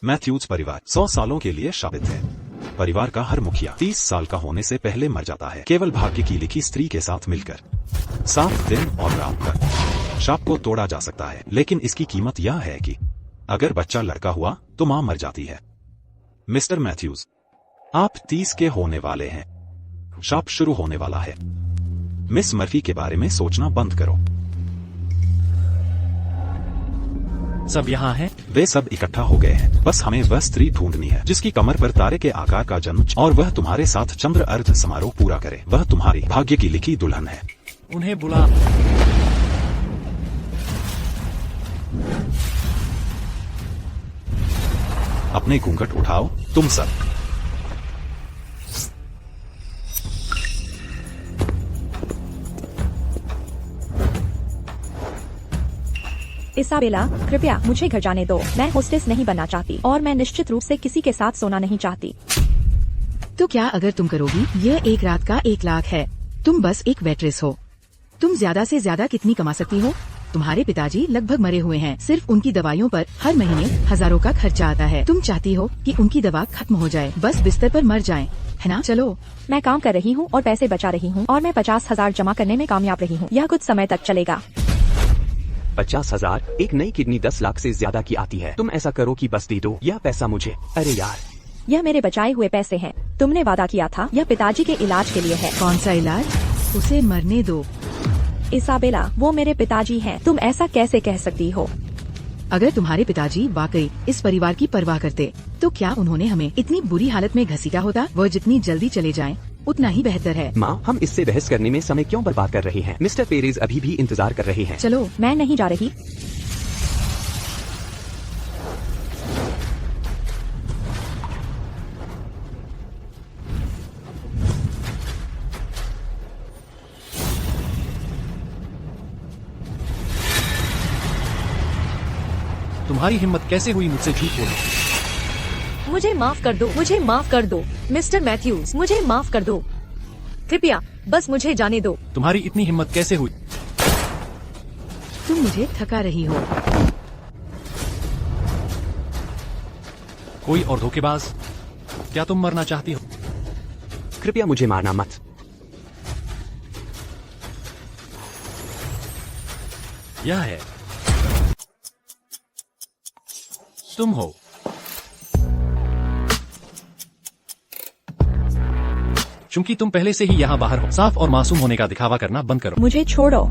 Mathews परिवार 100 सालों के लिए शापित है। परिवार का हर मुखिया 30 साल का होने से पहले मर जाता है, केवल भाग्य की लिखी स्त्री के साथ मिलकर। 7 दिन और रात तक शाप को तोड़ा जा सकता है, लेकिन इसकी कीमत यह है कि अगर बच्चा लड़का हुआ तो मां मर जाती है। मिस्टर मैथ्यूज, आप 30 के होने वाले हैं। शाप शुरू होने वाला है। मिस मर्फी के बारे में सोचना बंद करो। सब यहाँ हैं? वे सब इकट्ठा हो गए हैं। बस हमें वह स्त्री ढूंढनी है जिसकी कमर पर तारे के आकार का जन्म और वह तुम्हारे साथ चंद्र अर्ध समारोह पूरा करे। वह तुम्हारी भाग्य की लिखी दुल्हन है। उन्हें बुला। अपने घूंघट उठाओ, तुम सब। इसाबेला, कृपया मुझे घर जाने दो। मैं होस्टेस नहीं बनना चाहती और मैं निश्चित रूप से किसी के साथ सोना नहीं चाहती। तो क्या अगर तुम करोगी? यह एक रात का 1 लाख है। तुम बस एक वेट्रेस हो। तुम ज्यादा से ज्यादा कितनी कमा सकती हो? तुम्हारे पिताजी लगभग मरे हुए हैं। सिर्फ उनकी दवाइयों पर हर महीने हजारों का खर्चा आता है। तुम चाहती हो कि उनकी दवा खत्म हो जाए, बस बिस्तर पर मर जाएं, है ना? चलो। मैं काम कर रही हूँ और पैसे बचा रही हूँ और मैं 50,000 जमा करने में कामयाब रही हूँ। यह कुछ समय तक चलेगा। 50,000? एक नई किडनी 10 लाख से ज्यादा की आती है। तुम ऐसा करो कि बस दे दो यह पैसा मुझे। अरे यार, यह मेरे बचाए हुए पैसे हैं। तुमने वादा किया था यह पिताजी के इलाज के लिए है। कौन सा इलाज? उसे मरने दो। इसाबेला, वो मेरे पिताजी हैं। तुम ऐसा कैसे कह सकती हो? अगर तुम्हारे पिताजी वाकई इस परिवार की परवाह करते तो क्या उन्होंने हमें इतनी बुरी हालत में घसीटा होता? वो जितनी जल्दी चले जाएं, उतना ही बेहतर है। माँ, हम इससे बहस करने में समय क्यों बर्बाद कर रहे हैं? मिस्टर पेरेज अभी भी इंतजार कर रहे हैं। चलो, मैं नहीं जा रही। तुम्हारी हिम्मत कैसे हुई मुझसे झूठ बोलने? मुझे माफ कर दो, मुझे माफ कर दो मिस्टर मैथ्यूज, मुझे माफ कर दो। कृपया बस मुझे जाने दो। तुम्हारी इतनी हिम्मत कैसे हुई? तुम मुझे थका रही हो। कोई और धोखेबाज? क्या तुम मरना चाहती हो? कृपया मुझे मारना मत। यह है, तुम हो। चूंकि तुम पहले से ही यहाँ बाहर हो, साफ और मासूम होने का दिखावा करना बंद करो। मुझे छोड़ो।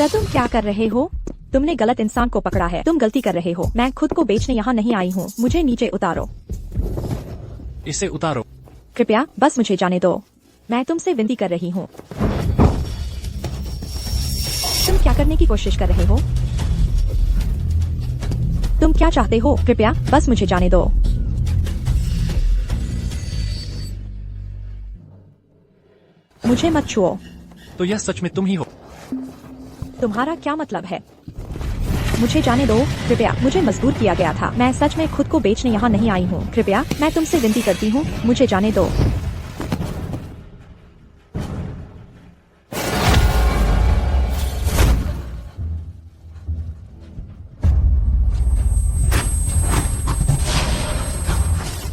तुम क्या कर रहे हो? तुमने गलत इंसान को पकड़ा है। तुम गलती कर रहे हो। मैं खुद को बेचने यहाँ नहीं आई हूँ। मुझे नीचे उतारो। इसे उतारो। कृपया बस मुझे जाने दो। मैं तुमसे विनती कर रही हूँ। तुम क्या करने की कोशिश कर रहे हो? तुम क्या चाहते हो? कृपया बस मुझे जाने दो। मुझे मत छुओ। तो यह सच में तुम ही हो? तुम्हारा क्या मतलब है? मुझे जाने दो। कृपया, मुझे मजबूर किया गया था। मैं सच में खुद को बेचने यहाँ नहीं आई हूँ। कृपया, मैं तुमसे विनती करती हूँ, मुझे जाने दो।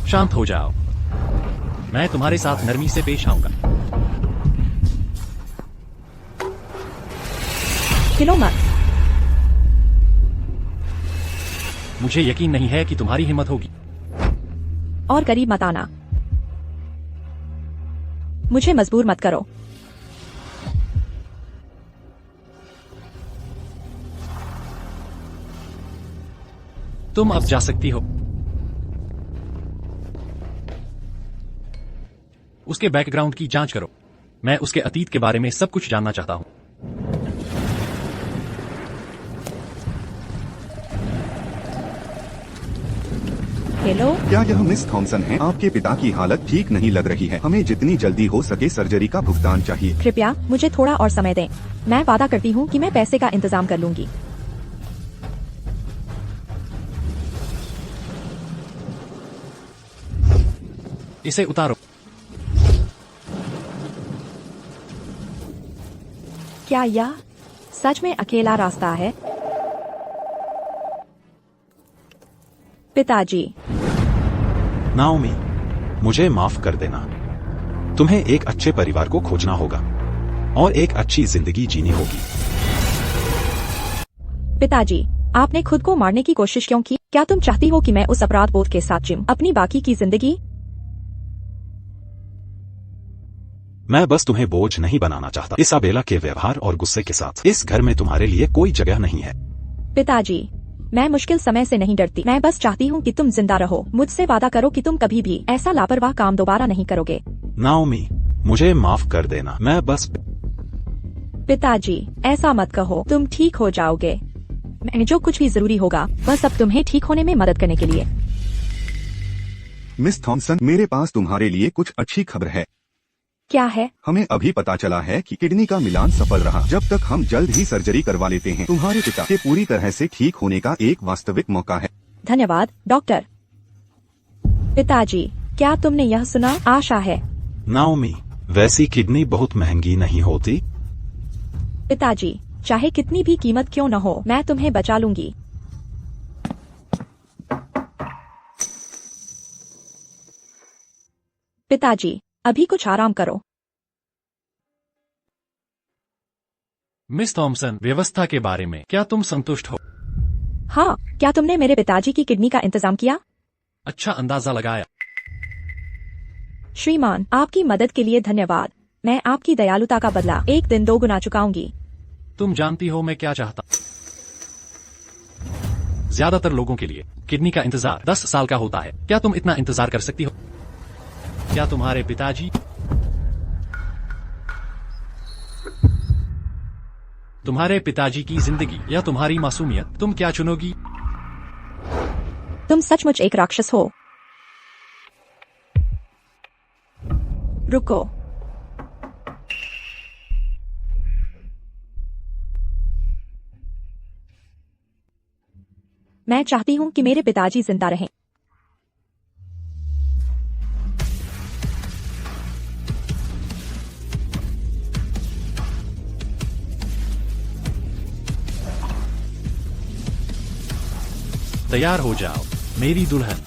शांत हो जाओ। मैं तुम्हारे साथ नरमी से पेश आऊंगा। हिलो मत। मुझे यकीन नहीं है कि तुम्हारी हिम्मत होगी। और करीब मत आना। मुझे मजबूर मत करो। तुम अब जा सकती हो। उसके बैकग्राउंड की जांच करो। मैं उसके अतीत के बारे में सब कुछ जानना चाहता हूं। हेलो, क्या यह मिस थॉमसन है? आपके पिता की हालत ठीक नहीं लग रही है। हमें जितनी जल्दी हो सके सर्जरी का भुगतान चाहिए। कृपया मुझे थोड़ा और समय दें। मैं वादा करती हूँ कि मैं पैसे का इंतजाम कर लूंगी। इसे उतारो। क्या यह सच में अकेला रास्ता है? पिताजी, नाओमी, मुझे माफ कर देना। तुम्हें एक अच्छे परिवार को खोजना होगा और एक अच्छी जिंदगी जीनी होगी। पिताजी, आपने खुद को मारने की कोशिश क्यों की? क्या तुम चाहती हो कि मैं उस अपराध बोध के साथ जिम अपनी बाकी की जिंदगी? मैं बस तुम्हें बोझ नहीं बनाना चाहता। इसाबेला के व्यवहार और गुस्से के साथ इस घर में तुम्हारे लिए कोई जगह नहीं है। पिताजी, मैं मुश्किल समय से नहीं डरती। मैं बस चाहती हूँ कि तुम जिंदा रहो। मुझसे वादा करो कि तुम कभी भी ऐसा लापरवाह काम दोबारा नहीं करोगे। नाओमी, मुझे माफ कर देना। मैं बस पिताजी, ऐसा मत कहो। तुम ठीक हो जाओगे। मैं जो कुछ भी जरूरी होगा बस अब तुम्हें ठीक होने में मदद करने के लिए। मिस थॉमसन, मेरे पास तुम्हारे लिए कुछ अच्छी खबर है। क्या है? हमें अभी पता चला है कि किडनी का मिलान सफल रहा। जब तक हम जल्द ही सर्जरी करवा लेते हैं, तुम्हारे पिता के पूरी तरह से ठीक होने का एक वास्तविक मौका है। धन्यवाद डॉक्टर। पिताजी, क्या तुमने यह सुना? आशा है। नाओमी, वैसी किडनी बहुत महंगी नहीं होती। पिताजी, चाहे कितनी भी कीमत क्यों न हो, मैं तुम्हें बचा लूंगी। पिताजी, अभी कुछ आराम करो। मिस थॉमसन, व्यवस्था के बारे में क्या तुम संतुष्ट हो? हाँ, क्या तुमने मेरे पिताजी की किडनी का इंतजाम किया? अच्छा अंदाजा लगाया। श्रीमान, आपकी मदद के लिए धन्यवाद। मैं आपकी दयालुता का बदला एक दिन 2 गुना चुकाऊंगी। तुम जानती हो मैं क्या चाहता। ज्यादातर लोगों के लिए किडनी का इंतजार 10 साल का होता है। क्या तुम इतना इंतजार कर सकती हो? क्या तुम्हारे पिताजी तुम्हारे पिताजी की जिंदगी या तुम्हारी मासूमियत, तुम क्या चुनोगी? तुम सचमुच एक राक्षस हो। रुको। मैं चाहती हूँ कि मेरे पिताजी जिंदा रहें। तैयार हो जाओ मेरी दुल्हन।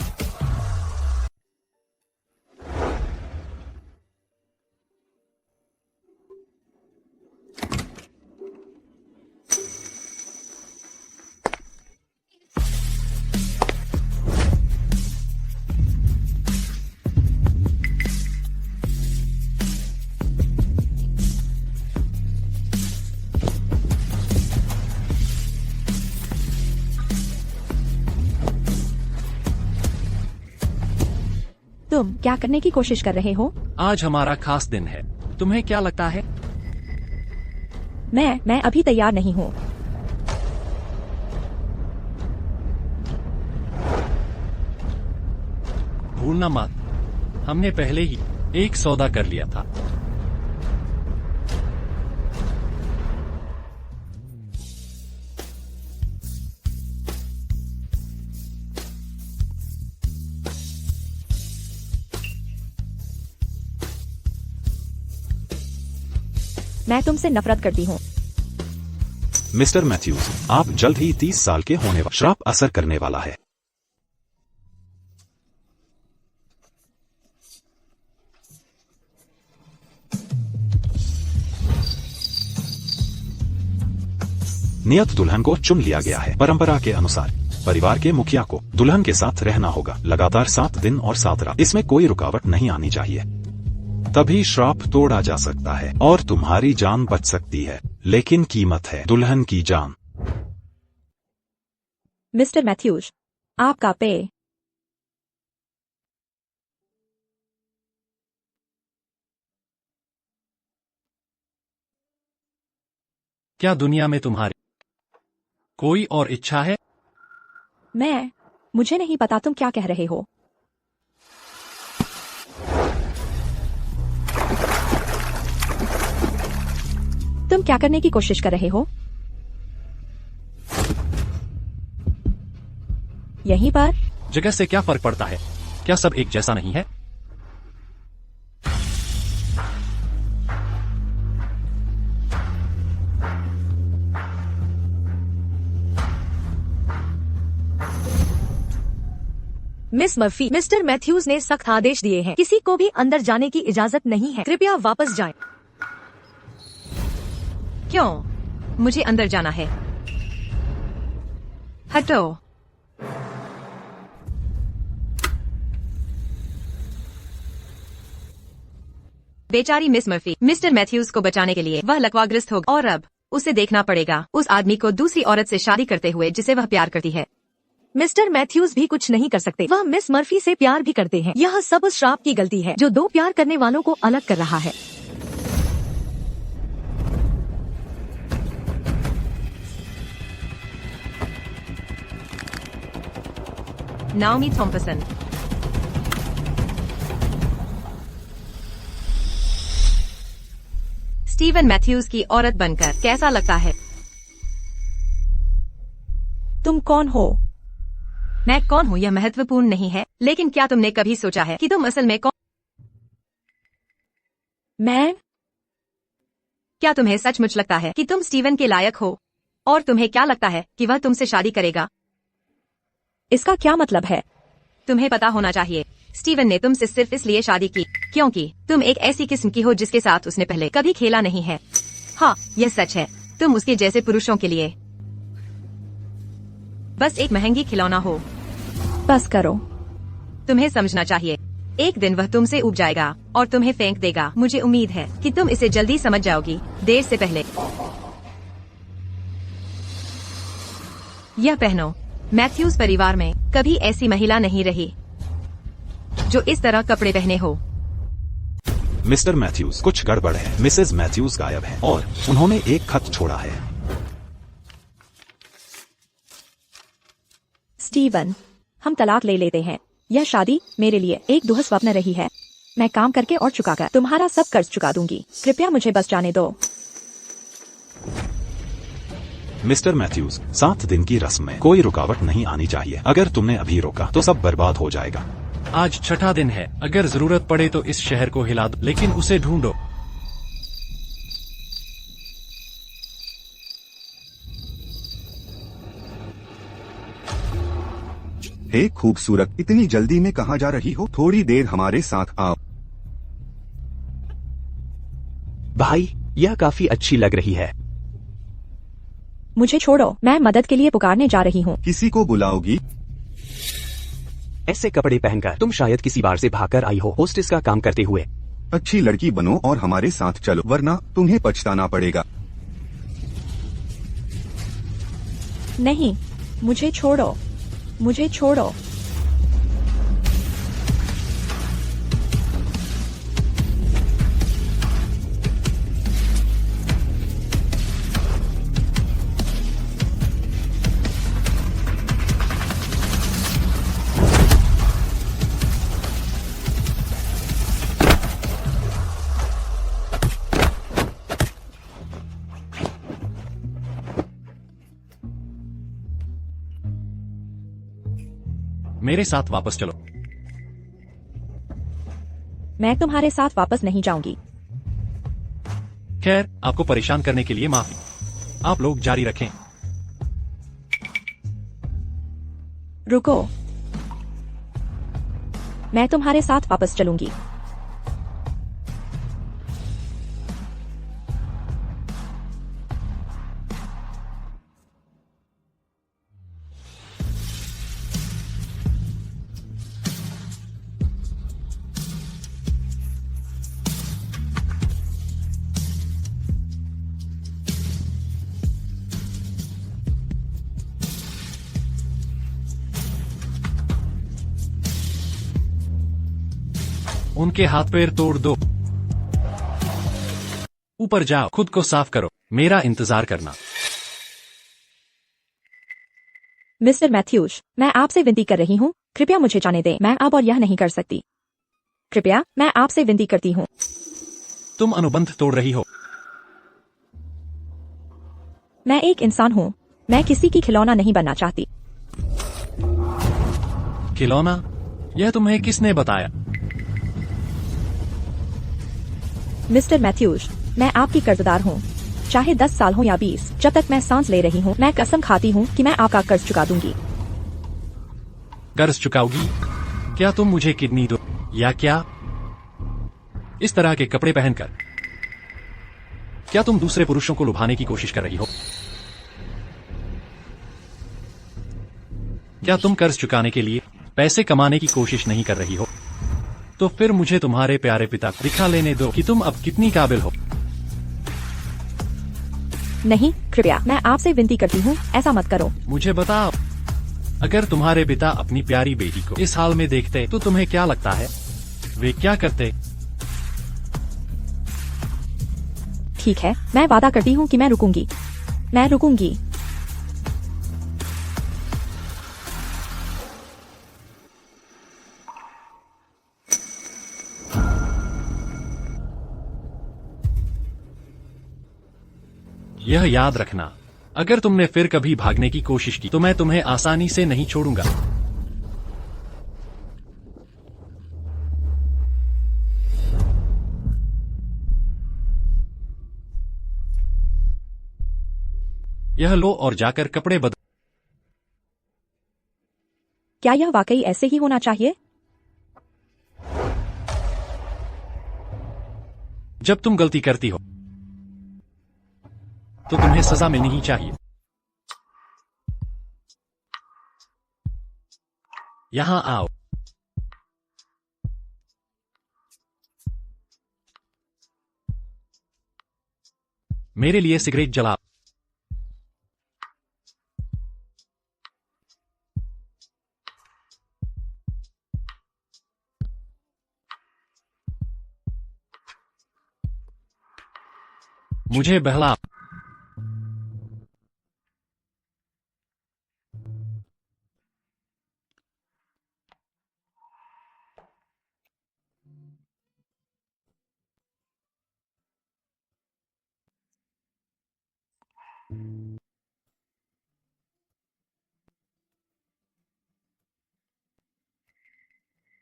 तुम क्या करने की कोशिश कर रहे हो? आज हमारा खास दिन है। तुम्हें क्या लगता है? मैं अभी तैयार नहीं हूँ। भूलना मत, हमने पहले ही एक सौदा कर लिया था। मैं तुमसे नफरत करती हूँ। मिस्टर मैथ्यूज, आप जल्द ही 30 साल के होने वाला श्राप असर करने वाला है। नियत दुल्हन को चुन लिया गया है। परंपरा के अनुसार परिवार के मुखिया को दुल्हन के साथ रहना होगा लगातार 7 दिन और 7 रात। इसमें कोई रुकावट नहीं आनी चाहिए, तभी श्राप तोड़ा जा सकता है और तुम्हारी जान बच सकती है। लेकिन कीमत है दुल्हन की जान। मिस्टर मैथ्यूज, आपका पे। क्या दुनिया में तुम्हारी कोई और इच्छा है? मुझे नहीं पता तुम क्या कह रहे हो। तुम क्या करने की कोशिश कर रहे हो? यहीं पर? जगह से क्या फर्क पड़ता है? क्या सब एक जैसा नहीं है? मिस मर्फी, मिस्टर मैथ्यूज ने सख्त आदेश दिए हैं। किसी को भी अंदर जाने की इजाजत नहीं है। कृपया वापस जाएं। क्यों? मुझे अंदर जाना है। हटो। बेचारी मिस मर्फी, मिस्टर मैथ्यूज को बचाने के लिए वह लकवाग्रस्त होगा और अब उसे देखना पड़ेगा उस आदमी को दूसरी औरत से शादी करते हुए जिसे वह प्यार करती है। मिस्टर मैथ्यूज भी कुछ नहीं कर सकते। वह मिस मर्फी से प्यार भी करते हैं। यह सब उस श्राप की गलती है जो दो प्यार करने वालों को अलग कर रहा है। Naomi Thompson. स्टीवन मैथ्यूज की औरत बनकर कैसा लगता है? तुम कौन हो? मैं कौन हूँ यह महत्वपूर्ण नहीं है, लेकिन क्या तुमने कभी सोचा है कि तुम असल में कौन? मैं? क्या तुम्हें सचमुच लगता है कि तुम स्टीवन के लायक हो? और तुम्हें क्या लगता है कि वह तुमसे शादी करेगा? इसका क्या मतलब है? तुम्हें पता होना चाहिए, स्टीवन ने तुमसे सिर्फ इसलिए शादी की क्योंकि तुम एक ऐसी किस्म की हो जिसके साथ उसने पहले कभी खेला नहीं है। हाँ, यह सच है। तुम उसके जैसे पुरुषों के लिए बस एक महंगी खिलौना हो। बस करो। तुम्हें समझना चाहिए, एक दिन वह तुमसे उब जाएगा और तुम्हें फेंक देगा। मुझे उम्मीद है कि तुम इसे जल्दी समझ जाओगी, देर से पहले। यह पहनो। मैथ्यूज परिवार में कभी ऐसी महिला नहीं रही जो इस तरह कपड़े पहने हो। मिस्टर मैथ्यूज, कुछ गड़बड़ है। मिसेज मैथ्यूज गायब है और उन्होंने एक खत छोड़ा है। स्टीवन, हम तलाक ले लेते हैं। यह शादी मेरे लिए एक दुह स्वप्न रही है। मैं काम करके और चुकाकर तुम्हारा सब कर्ज चुका दूंगी। कृपया मुझे बस जाने दो। मिस्टर मैथ्यूज, 7 दिन की रस्म में कोई रुकावट नहीं आनी चाहिए। अगर तुमने अभी रोका तो सब बर्बाद हो जाएगा। आज छठा दिन है। अगर जरूरत पड़े तो इस शहर को हिला दो, लेकिन उसे ढूंढो। हे खूबसूरत, इतनी जल्दी में कहाँ जा रही हो? थोड़ी देर हमारे साथ आओ। भाई, यह काफी अच्छी लग रही है। मुझे छोड़ो, मैं मदद के लिए पुकारने जा रही हूँ। किसी को बुलाओगी? ऐसे कपड़े पहनकर तुम शायद किसी बार से भागकर आई हो, होस्टेस का काम करते हुए। अच्छी लड़की बनो और हमारे साथ चलो, वरना तुम्हें पछताना पड़ेगा। नहीं, मुझे छोड़ो, मुझे छोड़ो। मेरे साथ वापस चलो। मैं तुम्हारे साथ वापस नहीं जाऊंगी। खैर, आपको परेशान करने के लिए माफी। आप लोग जारी रखें। रुको, मैं तुम्हारे साथ वापस चलूंगी। उनके हाथ पैर तोड़ दो। ऊपर जाओ, खुद को साफ करो। मेरा इंतजार करना। मिस्टर मैथ्यूज, मैं आपसे विनती कर रही हूँ, कृपया मुझे जाने दें। मैं अब और यह नहीं कर सकती। कृपया, मैं आपसे विनती करती हूँ। तुम अनुबंध तोड़ रही हो। मैं एक इंसान हूँ। मैं किसी की खिलौना नहीं बनना चाहती। खिलौना? यह तुम्हें किसने बताया? मिस्टर मैथ्यूज, मैं आपकी कर्जदार हूँ। चाहे 10 साल हो या 20, जब तक मैं सांस ले रही हूँ, मैं कसम खाती हूँ कि मैं आपका कर्ज चुका दूंगी। कर्ज चुकाओगी? क्या तुम मुझे किडनी दो या क्या? इस तरह के कपड़े पहनकर क्या तुम दूसरे पुरुषों को लुभाने की कोशिश कर रही हो? क्या तुम कर्ज चुकाने के लिए पैसे कमाने की कोशिश नहीं कर रही हो? तो फिर मुझे तुम्हारे प्यारे पिता को दिखा लेने दो कि तुम अब कितनी काबिल हो। नहीं, कृपया, मैं आपसे विनती करती हूँ, ऐसा मत करो। मुझे बताओ, अगर तुम्हारे पिता अपनी प्यारी बेटी को इस हाल में देखते तो तुम्हें क्या लगता है वे क्या करते? ठीक है, मैं वादा करती हूँ कि मैं रुकूंगी। मैं रुकूंगी। यह याद रखना, अगर तुमने फिर कभी भागने की कोशिश की तो मैं तुम्हें आसानी से नहीं छोड़ूंगा। यह लो और जाकर कपड़े बदल। क्या यह वाकई ऐसे ही होना चाहिए? जब तुम गलती करती हो तो तुम्हें सजा मिलनी ही चाहिए। यहां आओ। मेरे लिए सिगरेट जलाओ। मुझे बहलाओ।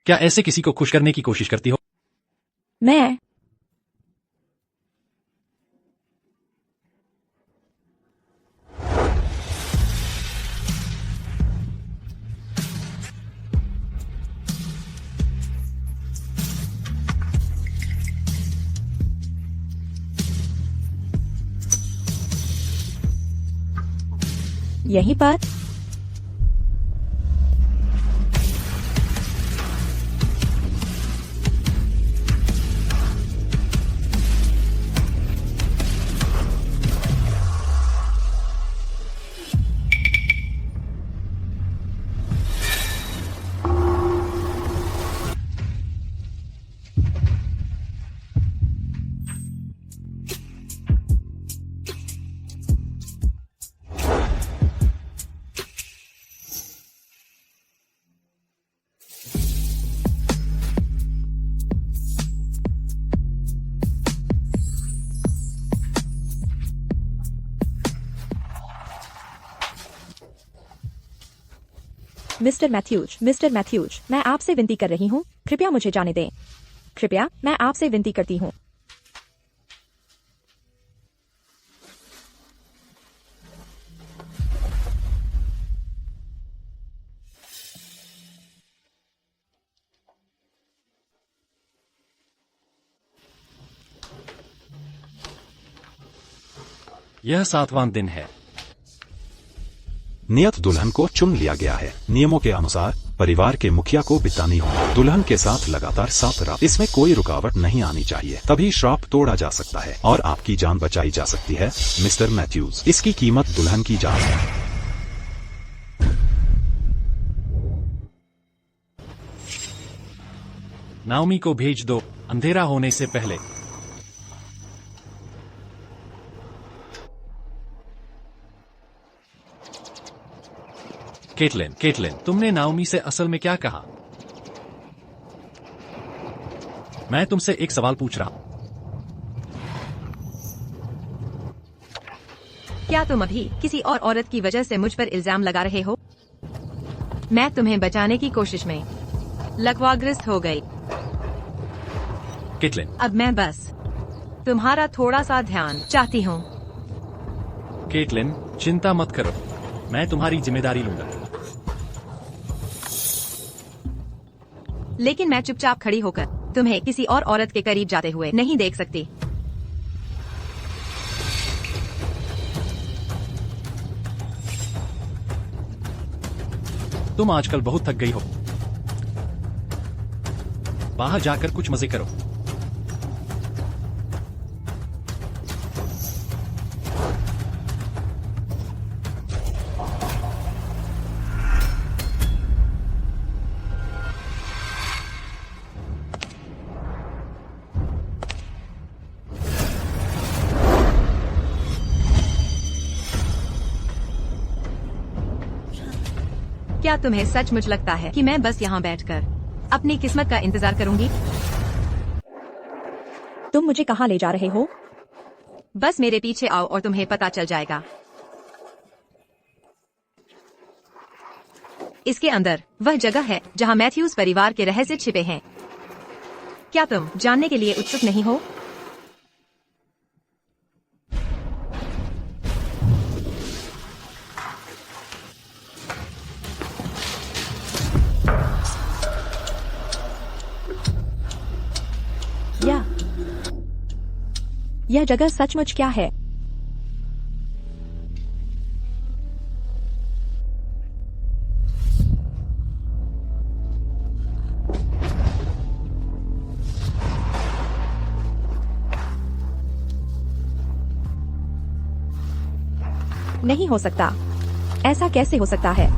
क्या ऐसे किसी को खुश करने की कोशिश करती हो? मैं यहीं पर मिस्टर मैथ्यूज, मैं आपसे विनती कर रही हूँ, कृपया मुझे जाने दें। कृपया, मैं आपसे विनती करती हूँ। यह 7वां दिन है। नियत दुल्हन को चुन लिया गया है। नियमों के अनुसार परिवार के मुखिया को बितानी होगी दुल्हन के साथ लगातार 7 रात। इसमें कोई रुकावट नहीं आनी चाहिए, तभी श्राप तोड़ा जा सकता है और आपकी जान बचाई जा सकती है। मिस्टर मैथ्यूज, इसकी कीमत दुल्हन की जान है। नाओमी को भेज दो अंधेरा होने से पहले। केटलिन, तुमने नाओमी से असल में क्या कहा? मैं तुमसे एक सवाल पूछ रहा हूं। क्या तुम अभी किसी और औरत की वजह से मुझ पर इल्जाम लगा रहे हो? मैं तुम्हें बचाने की कोशिश में लकवाग्रस्त हो गई। केटलिन, अब मैं बस तुम्हारा थोड़ा सा ध्यान चाहती हूँ। केटलिन, चिंता मत करो, मैं तुम्हारी जिम्मेदारी लूंगा। लेकिन मैं चुपचाप खड़ी होकर तुम्हें किसी और औरत के करीब जाते हुए नहीं देख सकती। तुम आजकल बहुत थक गई हो। बाहर जाकर कुछ मजे करो। क्या तुम्हें सचमुच लगता है कि मैं बस यहाँ बैठकर अपनी किस्मत का इंतजार करूंगी? तुम मुझे कहाँ ले जा रहे हो? बस मेरे पीछे आओ और तुम्हें पता चल जाएगा। इसके अंदर वह जगह है जहाँ मैथ्यूज परिवार के रहस्य छिपे हैं। क्या तुम जानने के लिए उत्सुक नहीं हो? यह जगह सचमुच क्या है? नहीं हो सकता। ऐसा कैसे हो सकता है?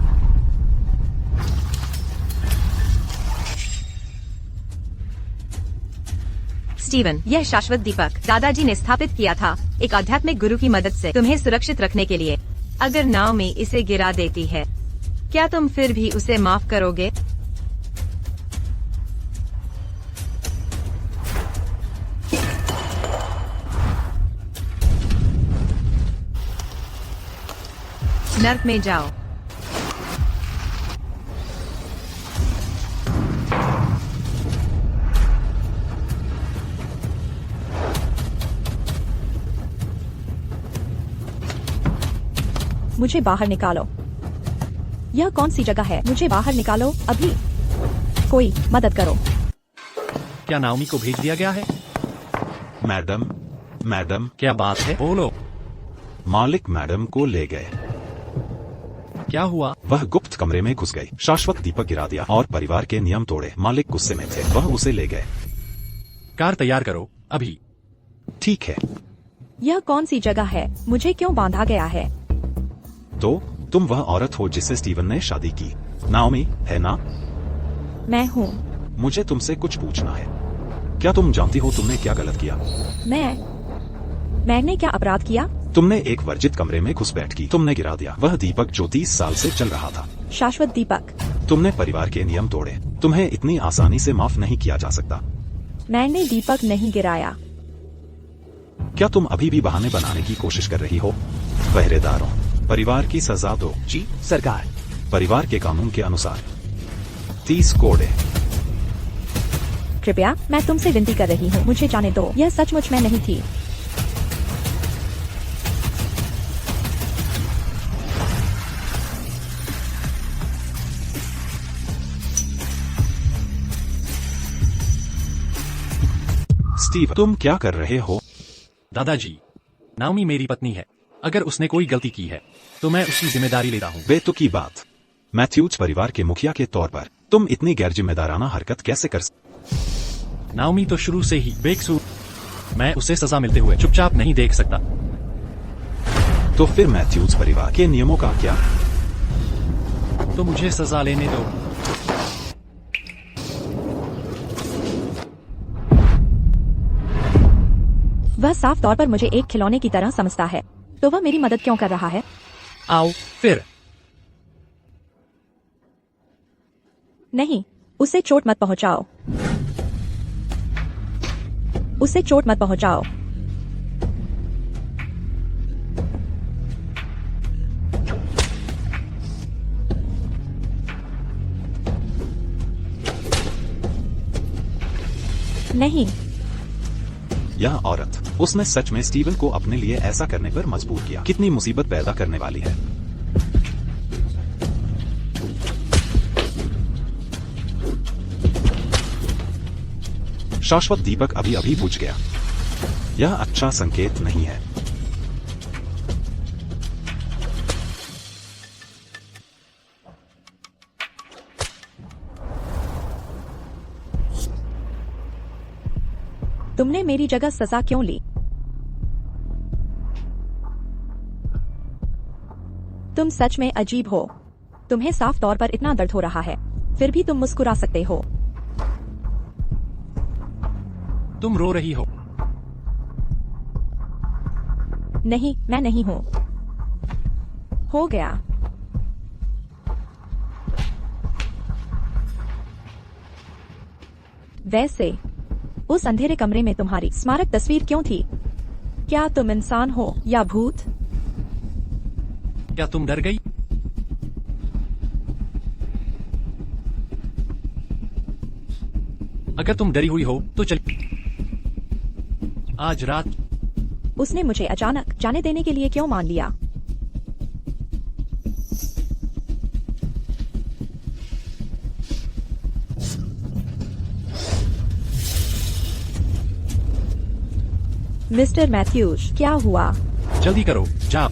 स्टीवन, यह शाश्वत दीपक दादाजी ने स्थापित किया था एक आध्यात्मिक गुरु की मदद से तुम्हें सुरक्षित रखने के लिए। अगर नाव में इसे गिरा देती है, क्या तुम फिर भी उसे माफ करोगे? नर्क में जाओ। मुझे बाहर निकालो। यह कौन सी जगह है? मुझे बाहर निकालो अभी। कोई मदद करो। क्या नाओमी को भेज दिया गया है? मैडम, क्या बात है? बोलो। मालिक मैडम को ले गए। क्या हुआ? वह गुप्त कमरे में घुस गई, शाश्वत दीपक गिरा दिया और परिवार के नियम तोड़े। मालिक गुस्से में थे, वह उसे ले गए। कार तैयार करो अभी। ठीक है। यह कौन सी जगह है? मुझे क्यों बांधा गया है? तो तुम वह औरत हो जिससे स्टीवन ने शादी की, नाओमी, है ना? मैं हूँ। मुझे तुमसे कुछ पूछना है। क्या तुम जानती हो तुमने क्या गलत किया? मैंने क्या अपराध किया? तुमने एक वर्जित कमरे में घुसपैठ की। तुमने गिरा दिया वह दीपक जो 30 साल से चल रहा था। शाश्वत दीपक। तुमने परिवार के नियम तोड़े। तुम्हें इतनी आसानी से माफ नहीं किया जा सकता। मैंने दीपक नहीं गिराया। क्या तुम अभी भी बहाने बनाने की कोशिश कर रही हो? पहरेदारों, परिवार की सजा दो। जी सरकार। परिवार के कानून के अनुसार 30 कोड़े। कृपया, मैं तुमसे विनती कर रही हूँ, मुझे जाने दो। यह सचमुच मैं नहीं थी। स्टीव, तुम क्या कर रहे हो? दादाजी, नाओमी मेरी पत्नी है। अगर उसने कोई गलती की है तो मैं उसकी जिम्मेदारी लेता हूँ। बेतुकी बात। मैथ्यूज परिवार के मुखिया के तौर पर तुम इतनी गैर जिम्मेदाराना हरकत कैसे कर सकते? नाओमी तो शुरू से ही बेकसूर। मैं उसे सजा मिलते हुए चुपचाप नहीं देख सकता। तो फिर मैथ्यूज परिवार के नियमों का क्या? तो मुझे सजा लेने दो। वह साफ तौर पर मुझे एक खिलौने की तरह समझता है, तो वह मेरी मदद क्यों कर रहा है? आओ फिर। नहीं, उसे चोट मत पहुंचाओ। उसे चोट मत पहुंचाओ। नहीं। यह औरत, उसने सच में स्टीवन को अपने लिए ऐसा करने पर मजबूर किया। कितनी मुसीबत पैदा करने वाली है। शाश्वत दीपक अभी अभी बुझ गया। यह अच्छा संकेत नहीं है। तुमने मेरी जगह सजा क्यों ली? तुम सच में अजीब हो। तुम्हें साफ तौर पर इतना दर्द हो रहा है, फिर भी तुम मुस्कुरा सकते हो। तुम रो रही हो। नहीं, मैं नहीं हूं। हो गया। वैसे उस अंधेरे कमरे में तुम्हारी स्मारक तस्वीर क्यों थी? क्या तुम इंसान हो या भूत? क्या तुम डर गई? अगर तुम डरी हुई हो तो चल। आज रात उसने मुझे अचानक जाने देने के लिए क्यों मान लिया? मिस्टर मैथ्यूज, क्या हुआ? जल्दी करो, जा।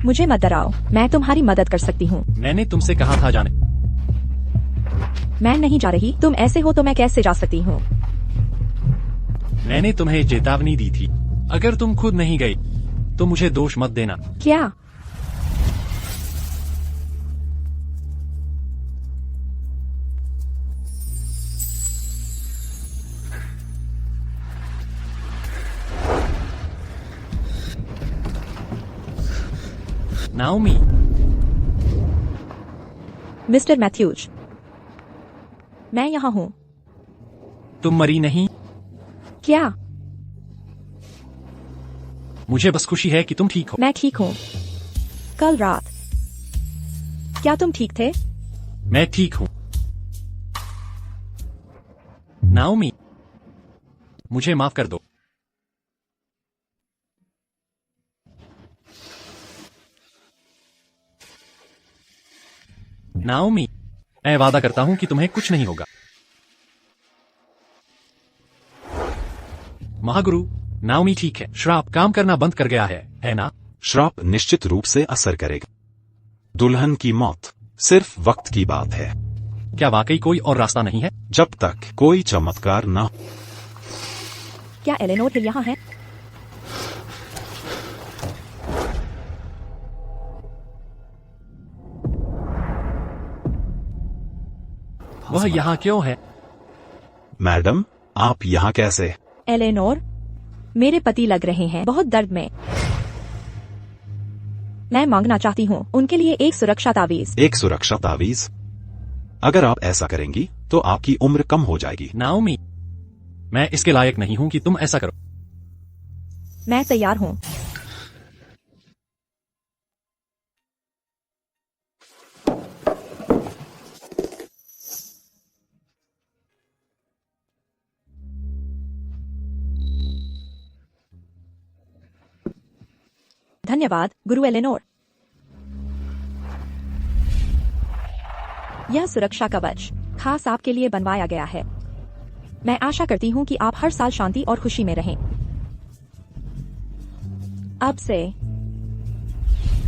मुझे मत डराओ, मैं तुम्हारी मदद कर सकती हूँ। मैंने तुमसे कहा था जाने। मैं नहीं जा रही। तुम ऐसे हो तो मैं कैसे जा सकती हूँ? मैंने तुम्हें चेतावनी दी थी। अगर तुम खुद नहीं गई तो मुझे दोष मत देना। क्या? नाओमी, मिस्टर मैथ्यूज, मैं यहाँ हूँ। तुम मरी नहीं। क्या? मुझे बस खुशी है कि तुम ठीक हो। मैं ठीक हूँ। कल रात क्या तुम ठीक थे? मैं ठीक हूँ। नाओमी, मुझे माफ कर दो। नाओमी, मैं वादा करता हूं कि तुम्हें कुछ नहीं होगा। महागुरु, नाओमी ठीक है। श्राप काम करना बंद कर गया है ना? श्राप निश्चित रूप से असर करेगा। दुल्हन की मौत सिर्फ वक्त की बात है। क्या वाकई कोई और रास्ता नहीं है? जब तक कोई चमत्कार न हो। क्या एलेनोर हिल यहाँ है? वह यहाँ क्यों है? मैडम, आप यहाँ कैसे? एलेनोर, मेरे पति लग रहे हैं बहुत दर्द में। मैं मांगना चाहती हूँ उनके लिए एक सुरक्षा तावीज। एक सुरक्षा तावीज? अगर आप ऐसा करेंगी तो आपकी उम्र कम हो जाएगी। नाओमी, मैं इसके लायक नहीं हूँ कि तुम ऐसा करो। मैं तैयार हूँ। धन्यवाद गुरु एलेनोर। यह सुरक्षा कवच खास आपके लिए बनवाया गया है। मैं आशा करती हूँ कि आप हर साल शांति और खुशी में रहें। अब से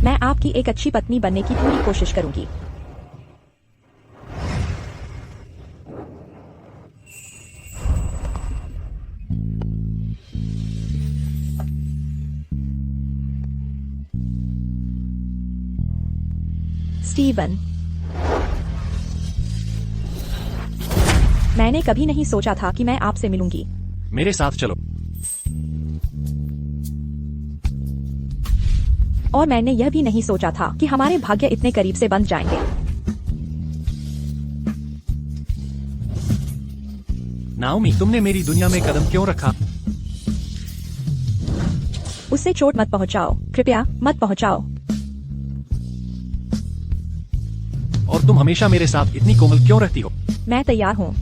मैं आपकी एक अच्छी पत्नी बनने की पूरी कोशिश करूंगी। स्टीवन, मैंने कभी नहीं सोचा था कि मैं आपसे मिलूंगी। मेरे साथ चलो। और मैंने यह भी नहीं सोचा था कि हमारे भाग्य इतने करीब से बंध जाएंगे। नाओमी, तुमने मेरी दुनिया में कदम क्यों रखा? उससे चोट मत पहुंचाओ, कृपया मत पहुंचाओ। और तुम हमेशा मेरे साथ इतनी कोमल क्यों रहती हो? मैं तैयार हूँ।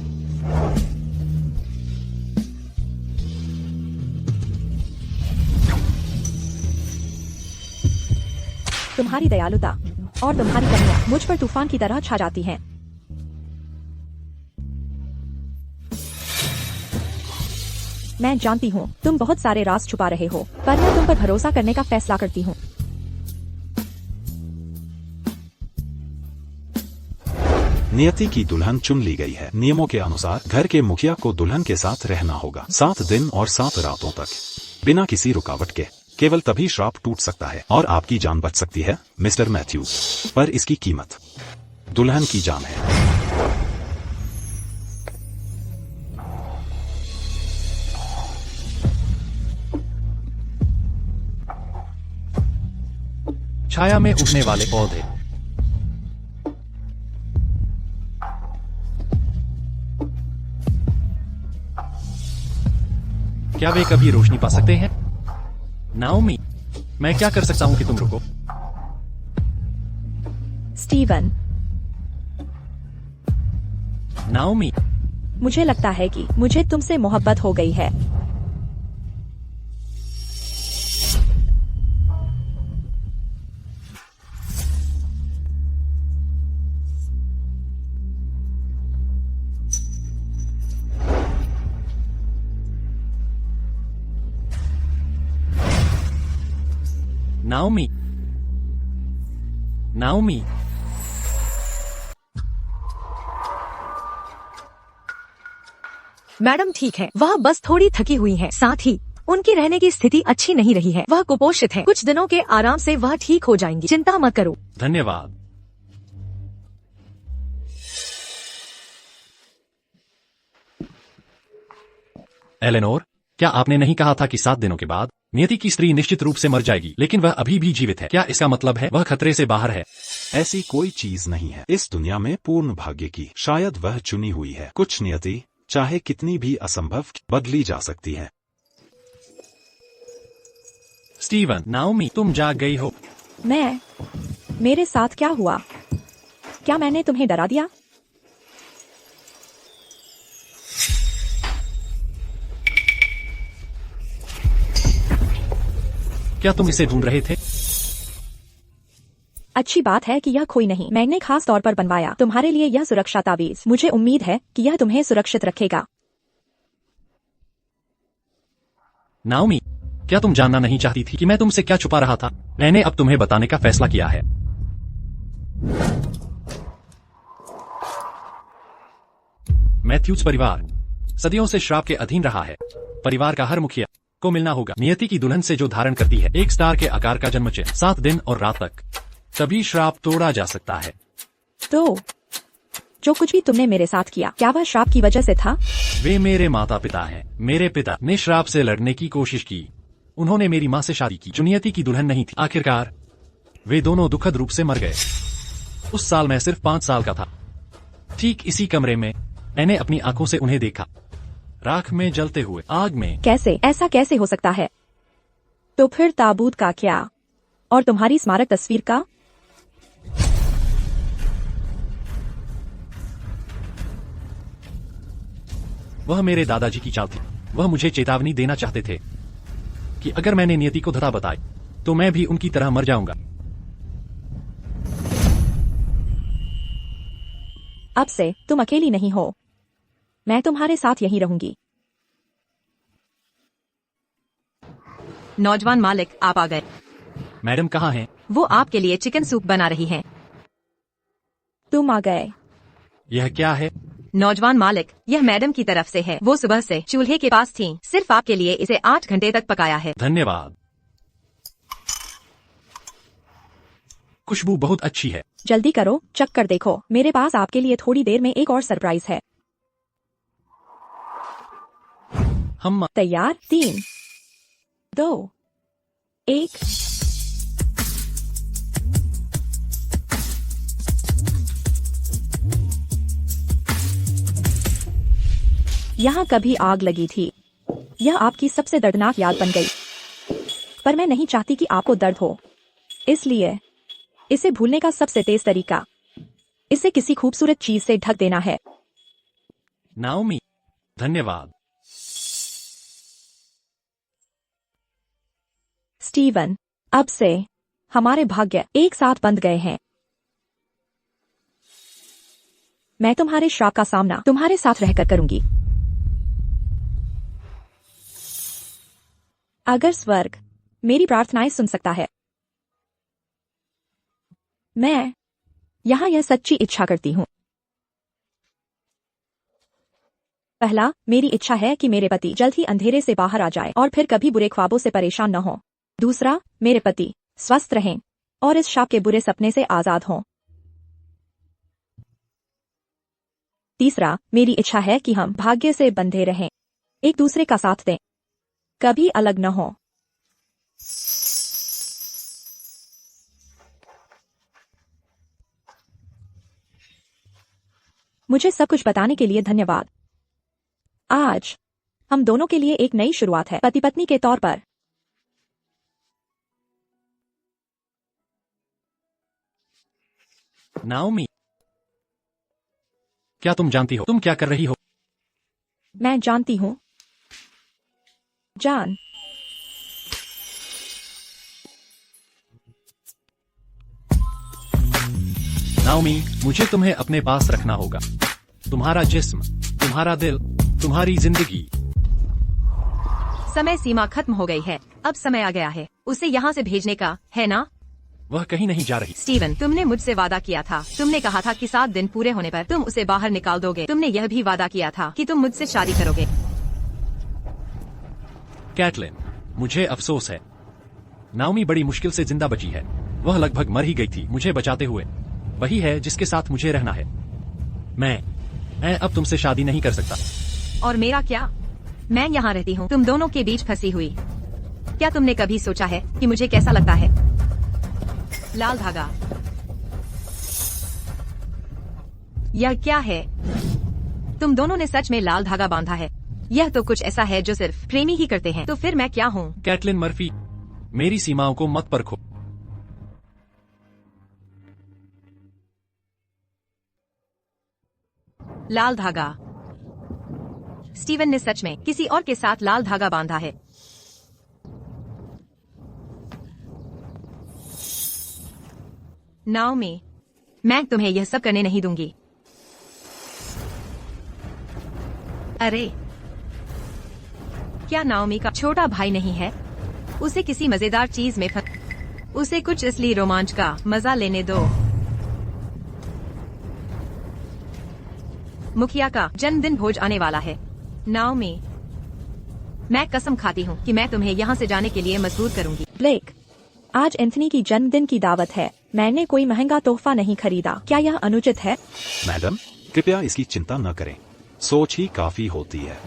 तुम्हारी दयालुता और तुम्हारी कमियां मुझ पर तूफान की तरह छा जाती हैं। मैं जानती हूँ तुम बहुत सारे राज छुपा रहे हो, पर मैं तुम पर भरोसा करने का फैसला करती हूँ। नियति की दुल्हन चुन ली गई है। नियमों के अनुसार घर के मुखिया को दुल्हन के साथ रहना होगा 7 दिन और 7 रातों तक, बिना किसी रुकावट के। केवल तभी श्राप टूट सकता है और आपकी जान बच सकती है मिस्टर मैथ्यू, पर इसकी कीमत दुल्हन की जान है। छाया में उगने वाले पौधे। क्या वे कभी रोशनी पा सकते हैं? नाओमी, मैं क्या कर सकता हूं कि तुम रुको? स्टीवन, नाओमी, मुझे लगता है कि मुझे तुमसे मोहब्बत हो गई है। नाओमी, नाओमी, मैडम ठीक है, वह बस थोड़ी थकी हुई है, साथ ही उनकी रहने की स्थिति अच्छी नहीं रही है। वह कुपोषित है, कुछ दिनों के आराम से वह ठीक हो जाएंगी, चिंता मत करो। धन्यवाद। एलेनोर, क्या आपने नहीं कहा था कि 7 दिनों के बाद नियति की स्त्री निश्चित रूप से मर जाएगी, लेकिन वह अभी भी जीवित है? क्या इसका मतलब है वह खतरे से बाहर है? ऐसी कोई चीज नहीं है इस दुनिया में पूर्ण भाग्य की, शायद वह चुनी हुई है। कुछ नियति चाहे कितनी भी असंभव बदली जा सकती है। स्टीवन, नाओमी, तुम जाग गई हो? मेरे साथ क्या हुआ? क्या मैंने तुम्हें डरा दिया? क्या तुम इसे ढूंढ रहे थे? अच्छी बात है कि यह खोई नहीं, मैंने खास तौर पर बनवाया तुम्हारे लिए यह सुरक्षा ताबीज। मुझे उम्मीद है कि यह तुम्हें सुरक्षित रखेगा। नाओमी, क्या तुम जानना नहीं चाहती थी कि मैं तुमसे क्या छुपा रहा था? मैंने अब तुम्हें बताने का फैसला किया है। मैथ्यूज परिवार सदियों से श्राप के अधीन रहा है। परिवार का हर मुखिया को मिलना होगा नियति की दुल्हन से जो धारण करती है एक स्टार के आकार का जन्म चिन्ह 7 दिन और रात तक, तभी श्राप तोड़ा जा सकता है। तो जो कुछ भी तुमने मेरे साथ किया, क्या वह श्राप की वजह से था? वे मेरे माता पिता हैं। मेरे पिता ने श्राप से लड़ने की कोशिश की। उन्होंने मेरी माँ से शादी की जो नियति की दुल्हन नहीं थी। आखिरकार वे दोनों दुखद रूप से मर गए। उस साल मैं सिर्फ 5 साल का था। ठीक इसी कमरे में मैंने अपनी आंखों से उन्हें देखा, राख में जलते हुए, आग में। कैसे? ऐसा कैसे हो सकता है? तो फिर ताबूत का क्या? और तुम्हारी स्मारक तस्वीर का? वह मेरे दादाजी की चाल थी। वह मुझे चेतावनी देना चाहते थे कि अगर मैंने नियति को धता बताई तो मैं भी उनकी तरह मर जाऊंगा। अब से तुम अकेली नहीं हो, मैं तुम्हारे साथ यहीं रहूंगी। नौजवान मालिक, आप आ गए। मैडम कहाँ हैं? वो आपके लिए चिकन सूप बना रही हैं। तुम आ गए। यह क्या है? नौजवान मालिक, यह मैडम की तरफ से है। वो सुबह से चूल्हे के पास थीं। सिर्फ आपके लिए इसे 8 घंटे तक पकाया है। धन्यवाद। खुशबू बहुत अच्छी है। जल्दी करो, चख कर देखो। मेरे पास आपके लिए थोड़ी देर में एक और सरप्राइज है। हम तैयार? 3, 2, 1। यहाँ कभी आग लगी थी। यह आपकी सबसे दर्दनाक याद बन गई, पर मैं नहीं चाहती कि आपको दर्द हो। इसलिए इसे भूलने का सबसे तेज तरीका इसे किसी खूबसूरत चीज से ढक देना है। नाओमी, धन्यवाद। स्टीवन, अब से हमारे भाग्य एक साथ बंध गए हैं। मैं तुम्हारे श्राप का सामना तुम्हारे साथ रहकर करूंगी। अगर स्वर्ग मेरी प्रार्थनाएं सुन सकता है, मैं यहाँ यह सच्ची इच्छा करती हूँ। पहला, मेरी इच्छा है कि मेरे पति जल्द ही अंधेरे से बाहर आ जाए और फिर कभी बुरे ख्वाबों से परेशान न हो। दूसरा, मेरे पति स्वस्थ रहें और इस शाप के बुरे सपने से आजाद हों। तीसरा, मेरी इच्छा है कि हम भाग्य से बंधे रहें, एक दूसरे का साथ दें, कभी अलग न हो। मुझे सब कुछ बताने के लिए धन्यवाद। आज हम दोनों के लिए एक नई शुरुआत है, पति पत्नी के तौर पर। नाओमी, क्या तुम जानती हो तुम क्या कर रही हो? मैं जानती हूँ। जान, नाओमी, मुझे तुम्हें अपने पास रखना होगा। तुम्हारा जिस्म, तुम्हारा दिल, तुम्हारी जिंदगी। समय सीमा खत्म हो गई है, अब समय आ गया है उसे यहाँ से भेजने का, है ना? वह कहीं नहीं जा रही। स्टीवन, तुमने मुझसे वादा किया था, तुमने कहा था कि 7 दिन पूरे होने पर तुम उसे बाहर निकाल दोगे। तुमने यह भी वादा किया था कि तुम मुझसे शादी करोगे। कैटलिन, मुझे अफसोस है। नाओमी बड़ी मुश्किल से जिंदा बची है। वह लगभग मर ही गई थी मुझे बचाते हुए। वही है जिसके साथ मुझे रहना है। मैं अब तुमसे शादी नहीं कर सकता। और मेरा क्या? मैं यहाँ रहती हूँ तुम दोनों के बीच फंसी हुई। क्या तुमने कभी सोचा है कि मुझे कैसा लगता है? लाल धागा, यह क्या है? तुम दोनों ने सच में लाल धागा बांधा है? यह तो कुछ ऐसा है जो सिर्फ प्रेमी ही करते हैं। तो फिर मैं क्या हूँ? कैटलिन मर्फी, मेरी सीमाओं को मत परखो। लाल धागा। स्टीवन ने सच में किसी और के साथ लाल धागा बांधा है। नाओमी, मैं तुम्हें यह सब करने नहीं दूंगी। अरे, क्या नाओमी का छोटा भाई नहीं है? उसे किसी मजेदार चीज में उसे कुछ असली रोमांच का मजा लेने दो। मुखिया का जन्मदिन भोज आने वाला है। नाओमी, मैं कसम खाती हूँ कि मैं तुम्हें यहाँ से जाने के लिए मजबूर करूंगी। ब्लेक, आज एंथनी की जन्मदिन की दावत है। मैंने कोई महंगा तोहफा नहीं खरीदा। क्या यह अनुचित है? मैडम, कृपया इसकी चिंता न करें, सोच ही काफी होती है।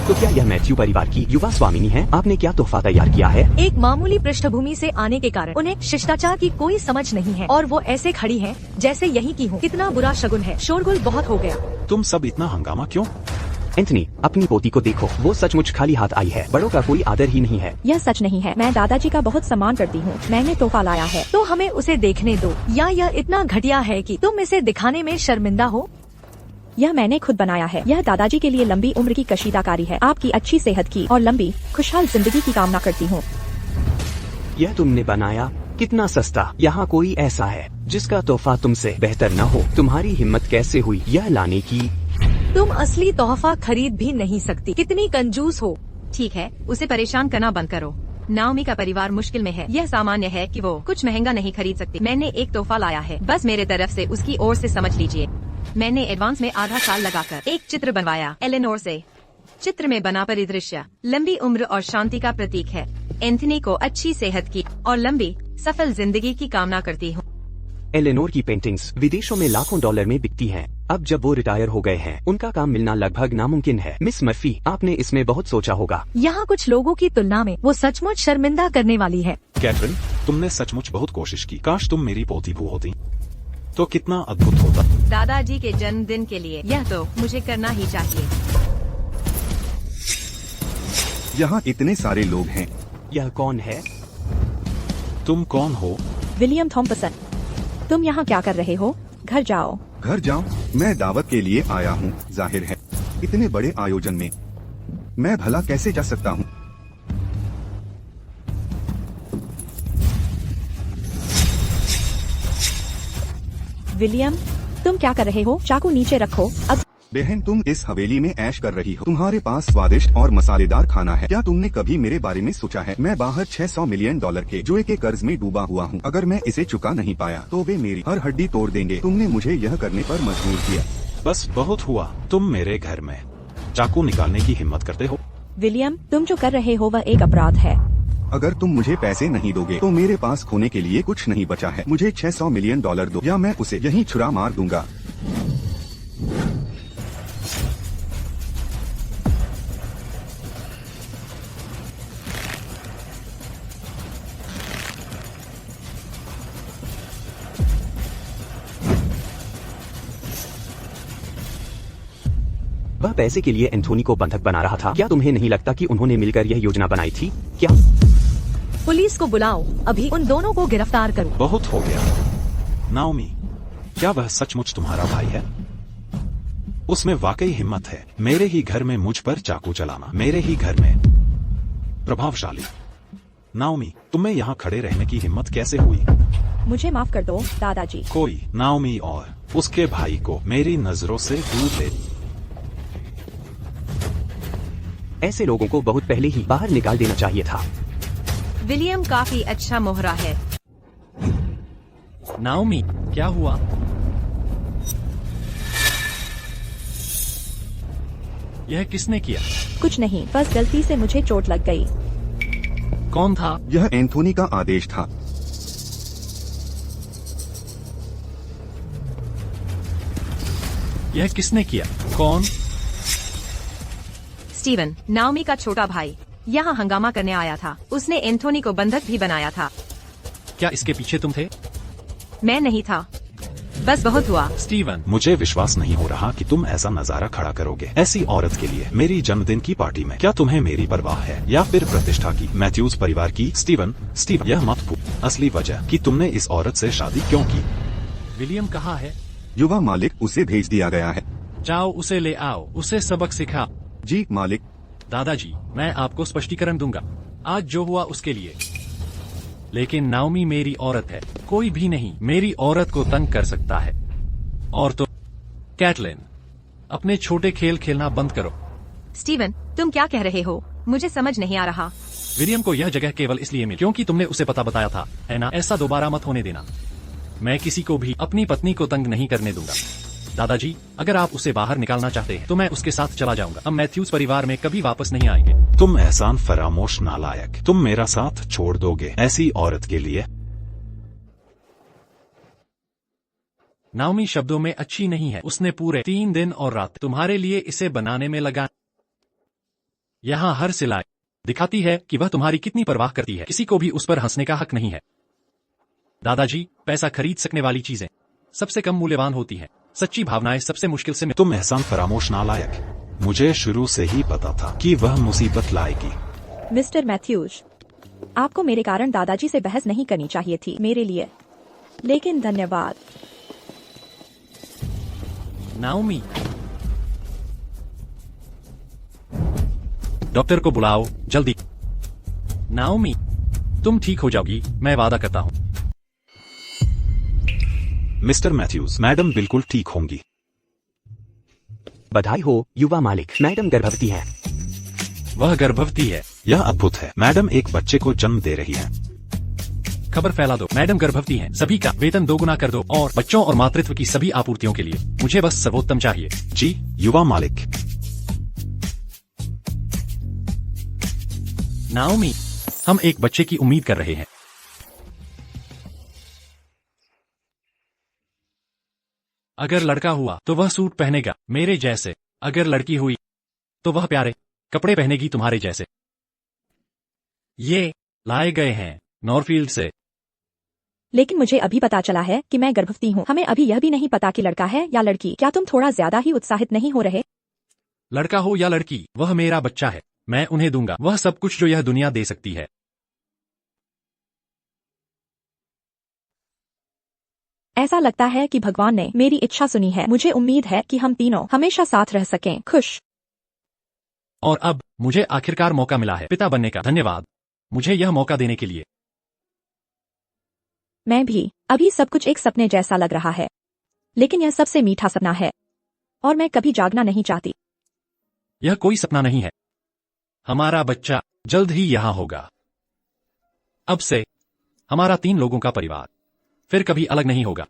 तो क्या यह मैथ्यू परिवार की युवा स्वामिनी है? आपने क्या तोहफा तैयार किया है? एक मामूली पृष्ठभूमि से आने के कारण उन्हें शिष्टाचार की कोई समझ नहीं है और वो ऐसे खड़ी हैं जैसे यही की हूँ। कितना बुरा शगुन है। शोरगुल बहुत हो गया। तुम सब इतना हंगामा क्यों? एंथनी, अपनी पोती को देखो, वो सचमुच खाली हाथ आई है। बड़ों का कोई आदर ही नहीं है। यह सच नहीं है। मैं दादाजी का बहुत सम्मान करती हूँ। मैंने तोहफा लाया है। तो हमें उसे देखने दो। या यह इतना घटिया है कि तुम इसे दिखाने में शर्मिंदा हो? यह मैंने खुद बनाया है। यह दादाजी के लिए लंबी उम्र की कशीदाकारी है। आपकी अच्छी सेहत की और लंबी खुशहाल जिंदगी की कामना करती हूँ। यह तुमने बनाया? कितना सस्ता। यहाँ कोई ऐसा है जिसका तोहफा तुमसे बेहतर न हो? तुम्हारी हिम्मत कैसे हुई यह लाने की? तुम असली तोहफा खरीद भी नहीं सकती। कितनी कंजूस हो। ठीक है, उसे परेशान करना बंद करो। नाओमी का परिवार मुश्किल में है। यह सामान्य है कि वो कुछ महंगा नहीं खरीद सकती। मैंने एक तोहफा लाया है, बस मेरे तरफ से उसकी ओर से समझ लीजिए। मैंने एडवांस में आधा साल लगाकर एक चित्र बनवाया एलेनोर से। चित्र में बना परिदृश्य लंबी उम्र और शांति का प्रतीक है। एंथनी को अच्छी सेहत की और लंबी सफल जिंदगी की कामना करती हूँ। एलेनोर की पेंटिंग्स विदेशों में लाखों डॉलर में बिकती हैं। अब जब वो रिटायर हो गए हैं, उनका काम मिलना लगभग नामुमकिन है। मिस मर्फी, आपने इसमें बहुत सोचा होगा। यहाँ कुछ लोगों की तुलना में वो सचमुच शर्मिंदा करने वाली है। कैटरिन, तुमने सचमुच बहुत कोशिश की। काश तुम मेरी पोती बहू होती तो कितना अद्भुत होता। दादाजी के जन्मदिन के लिए यह तो मुझे करना ही चाहिए। यहाँ इतने सारे लोग हैं। यह कौन है? तुम कौन हो? विलियम थॉम्पसन, तुम यहाँ क्या कर रहे हो? घर जाओ। घर जाऊं? मैं दावत के लिए आया हूँ। जाहिर है इतने बड़े आयोजन में मैं भला कैसे जा सकता हूँ? विलियम, तुम क्या कर रहे हो? चाकू नीचे रखो। अब बहन, तुम इस हवेली में ऐश कर रही हो। तुम्हारे पास स्वादिष्ट और मसालेदार खाना है। क्या तुमने कभी मेरे बारे में सोचा है? मैं बाहर $600 मिलियन के जुए के कर्ज में डूबा हुआ हूँ। अगर मैं इसे चुका नहीं पाया तो वे मेरी हर हड्डी तोड़ देंगे। तुमने मुझे यह करने पर मजबूर किया। बस बहुत हुआ। तुम मेरे घर में चाकू निकालने की हिम्मत करते हो। विलियम, तुम जो कर रहे हो वह एक अपराध है। अगर तुम मुझे पैसे नहीं दोगे तो मेरे पास खोने के लिए कुछ नहीं बचा है। मुझे $600 मिलियन दो या मैं उसे यहीं छुरा मार दूंगा। वह पैसे के लिए एंथोनी को बंधक बना रहा था। क्या तुम्हें नहीं लगता कि उन्होंने मिलकर यह योजना बनाई थी? क्या? पुलिस को बुलाओ, अभी उन दोनों को गिरफ्तार करो। बहुत हो गया। नाओमी, क्या वह सचमुच तुम्हारा भाई है? उसमें वाकई हिम्मत है। मेरे ही घर में मुझ पर चाकू चलाना, मेरे ही घर में। प्रभावशाली। नाओमी, तुम्हें यहाँ खड़े रहने की हिम्मत कैसे हुई? मुझे माफ कर दो दादाजी। कोई नाओमी और उसके भाई को मेरी नजरों से दूर ले। ऐसे लोगों को बहुत पहले ही बाहर निकाल देना चाहिए था। विलियम काफी अच्छा मोहरा है। नाओमी, क्या हुआ? यह किसने किया? कुछ नहीं, बस गलती से मुझे चोट लग गई। कौन था? यह एंथोनी का आदेश था। यह किसने किया? कौन? स्टीवन, नाओमी का छोटा भाई, यहाँ हंगामा करने आया था। उसने एंथोनी को बंधक भी बनाया था। क्या इसके पीछे तुम थे? मैं नहीं था, बस बहुत हुआ। स्टीवन, मुझे विश्वास नहीं हो रहा कि तुम ऐसा नजारा खड़ा करोगे ऐसी औरत के लिए मेरी जन्मदिन की पार्टी में। क्या तुम्हें मेरी परवाह है या फिर प्रतिष्ठा की, मैथ्यूज परिवार की? स्टीवन, यह मत पूछ असली वजह कि तुमने इस औरत से शादी क्यों की। विलियम कहाँ है? युवा मालिक, उसे भेज दिया गया है। जाओ उसे ले आओ, उसे सबक सिखा। जी मालिक। दादाजी, मैं आपको स्पष्टीकरण दूंगा आज जो हुआ उसके लिए। लेकिन नाओमी मेरी औरत है, कोई भी नहीं मेरी औरत को तंग कर सकता है। और तो कैटलिन, अपने छोटे खेल खेलना बंद करो। स्टीवन, तुम क्या कह रहे हो? मुझे समझ नहीं आ रहा। विलियम को यह जगह केवल इसलिए मिली क्योंकि तुमने उसे पता बताया था, है ना? ऐसा दोबारा मत होने देना। मैं किसी को भी अपनी पत्नी को तंग नहीं करने दूंगा। दादाजी, अगर आप उसे बाहर निकालना चाहते हैं तो मैं उसके साथ चला जाऊंगा। हम मैथ्यूज परिवार में कभी वापस नहीं आएंगे। तुम एहसान फरामोश नालायक, तुम मेरा साथ छोड़ दोगे ऐसी औरत के लिए? नाओमी शब्दों में अच्छी नहीं है। उसने पूरे 3 दिन और रात तुम्हारे लिए इसे बनाने में लगा। यहाँ हर सिलाई दिखाती है कि वह तुम्हारी कितनी परवाह करती है। किसी को भी उस पर हंसने का हक नहीं है। दादाजी, पैसा खरीद सकने वाली चीजें सबसे कम मूल्यवान होती है। सच्ची भावनाएं सबसे मुश्किल से तुम एहसान फरामोश नालायक, मुझे शुरू से ही पता था कि वह मुसीबत लाएगी। मिस्टर मैथ्यूज, आपको मेरे कारण दादाजी से बहस नहीं करनी चाहिए थी मेरे लिए, लेकिन धन्यवाद। नाओमी, डॉक्टर को बुलाओ जल्दी। नाओमी, तुम ठीक हो जाओगी, मैं वादा करता हूँ। मिस्टर मैथ्यूज, मैडम बिल्कुल ठीक होंगी। बधाई हो युवा मालिक, मैडम गर्भवती है। वह गर्भवती है? यह अद्भुत है। मैडम एक बच्चे को जन्म दे रही है। खबर फैला दो, मैडम गर्भवती हैं। सभी का वेतन 2 गुना कर दो और बच्चों और मातृत्व की सभी आपूर्तियों के लिए मुझे बस सर्वोत्तम चाहिए। जी युवा मालिक। नाओमी, हम एक बच्चे की उम्मीद कर रहे हैं। अगर लड़का हुआ तो वह सूट पहनेगा मेरे जैसे, अगर लड़की हुई तो वह प्यारे कपड़े पहनेगी तुम्हारे जैसे। ये लाए गए हैं नॉरफील्ड से। लेकिन मुझे अभी पता चला है कि मैं गर्भवती हूँ। हमें अभी यह भी नहीं पता कि लड़का है या लड़की। क्या तुम थोड़ा ज्यादा ही उत्साहित नहीं हो रहे? लड़का हो या लड़की, वह मेरा बच्चा है। मैं उन्हें दूंगा वह सब कुछ जो यह दुनिया दे सकती है। ऐसा लगता है कि भगवान ने मेरी इच्छा सुनी है। मुझे उम्मीद है कि हम तीनों हमेशा साथ रह सकें। खुश। और अब मुझे आखिरकार मौका मिला है पिता बनने का। धन्यवाद मुझे यह मौका देने के लिए। मैं भी। अभी सब कुछ एक सपने जैसा लग रहा है, लेकिन यह सबसे मीठा सपना है। और मैं कभी जागना नहीं चाहती। यह कोई सपना नहीं है। हमारा बच्चा जल्द ही यहाँ होगा। अब से हमारा 3 लोगों का परिवार फिर कभी अलग नहीं होगा।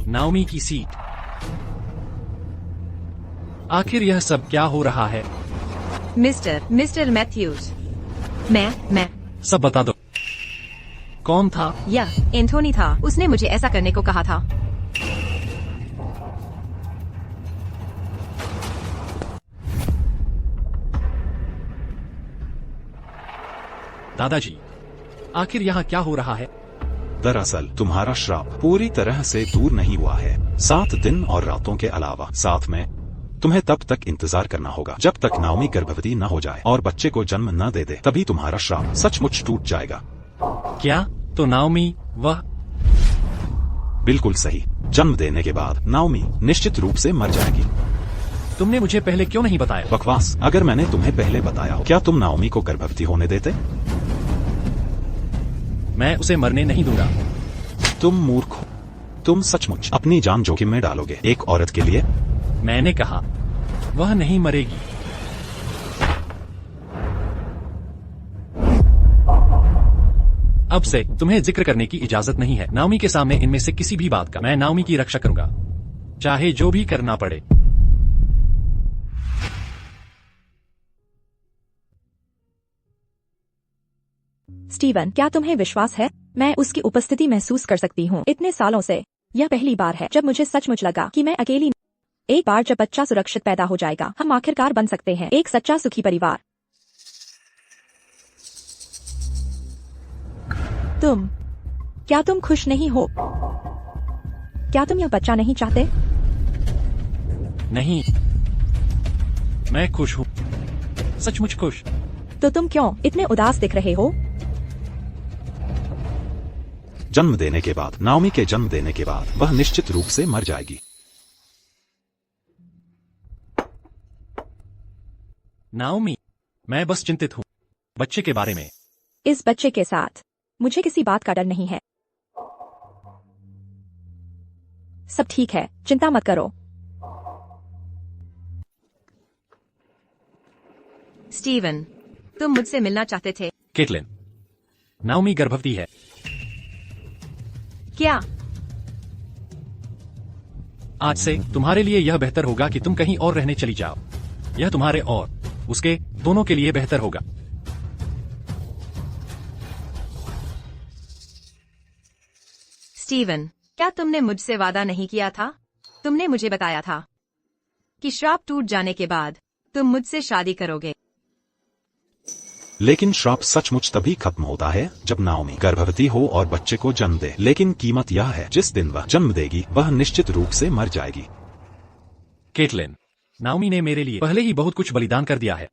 नाओमी की सीट। आखिर यह सब क्या हो रहा है? मिस्टर मैथ्यूज, मैं सब बता दो। कौन था? यह एंथोनी था। उसने मुझे ऐसा करने को कहा था। दादाजी, आखिर यहाँ क्या हो रहा है? दरअसल तुम्हारा श्राप पूरी तरह से दूर नहीं हुआ है। 7 दिन और रातों के अलावा साथ में तुम्हें तब तक इंतजार करना होगा जब तक नाओमी गर्भवती न हो जाए और बच्चे को जन्म न दे दे, तभी तुम्हारा श्राप सचमुच टूट जाएगा। क्या? तो नाओमी वह? बिल्कुल सही। जन्म देने के बाद नाओमी निश्चित रूप से मर जाएगी। तुमने मुझे पहले क्यों नहीं बताया? बकवास। अगर मैंने तुम्हें पहले बताया हो, क्या तुम नाओमी को गर्भवती होने देते? मैं उसे मरने नहीं दूंगा। तुम मूर्ख हो। तुम सचमुच अपनी जान जोखिम में डालोगे एक औरत के लिए? मैंने कहा वह नहीं मरेगी। अब से तुम्हें जिक्र करने की इजाजत नहीं है नाओमी के सामने इनमें से किसी भी बात का। मैं नाओमी की रक्षा करूंगा, चाहे जो भी करना पड़े। स्टीवन, क्या तुम्हें विश्वास है? मैं उसकी उपस्थिति महसूस कर सकती हूँ इतने सालों से। यह पहली बार है जब मुझे सचमुच लगा कि मैं अकेली। एक बार जब बच्चा सुरक्षित पैदा हो जाएगा, हम आखिरकार बन सकते हैं एक सच्चा सुखी परिवार। क्या तुम खुश नहीं हो? क्या तुम यह बच्चा नहीं चाहते? नहीं, मैं खुश हूँ, सचमुच खुश। तो तुम क्यों इतने उदास दिख रहे हो? जन्म देने के बाद, नाओमी के जन्म देने के बाद वह निश्चित रूप से मर जाएगी। नाओमी, मैं बस चिंतित हूँ बच्चे के बारे में। इस बच्चे के साथ मुझे किसी बात का डर नहीं है। सब ठीक है, चिंता मत करो। स्टीवन, तुम मुझसे मिलना चाहते थे। केटलिन, नाओमी गर्भवती है। क्या? आज से तुम्हारे लिए यह बेहतर होगा कि तुम कहीं और रहने चली जाओ। यह तुम्हारे और उसके दोनों के लिए बेहतर होगा। स्टीवन, क्या तुमने मुझसे वादा नहीं किया था? तुमने मुझे बताया था कि श्राप टूट जाने के बाद तुम मुझसे शादी करोगे। लेकिन श्राप सचमुच तभी खत्म होता है जब नाओमी गर्भवती हो और बच्चे को जन्म दे। लेकिन कीमत यह है, जिस दिन वह जन्म देगी वह निश्चित रूप से मर जाएगी। केटलिन, नाओमी ने मेरे लिए पहले ही बहुत कुछ बलिदान कर दिया है।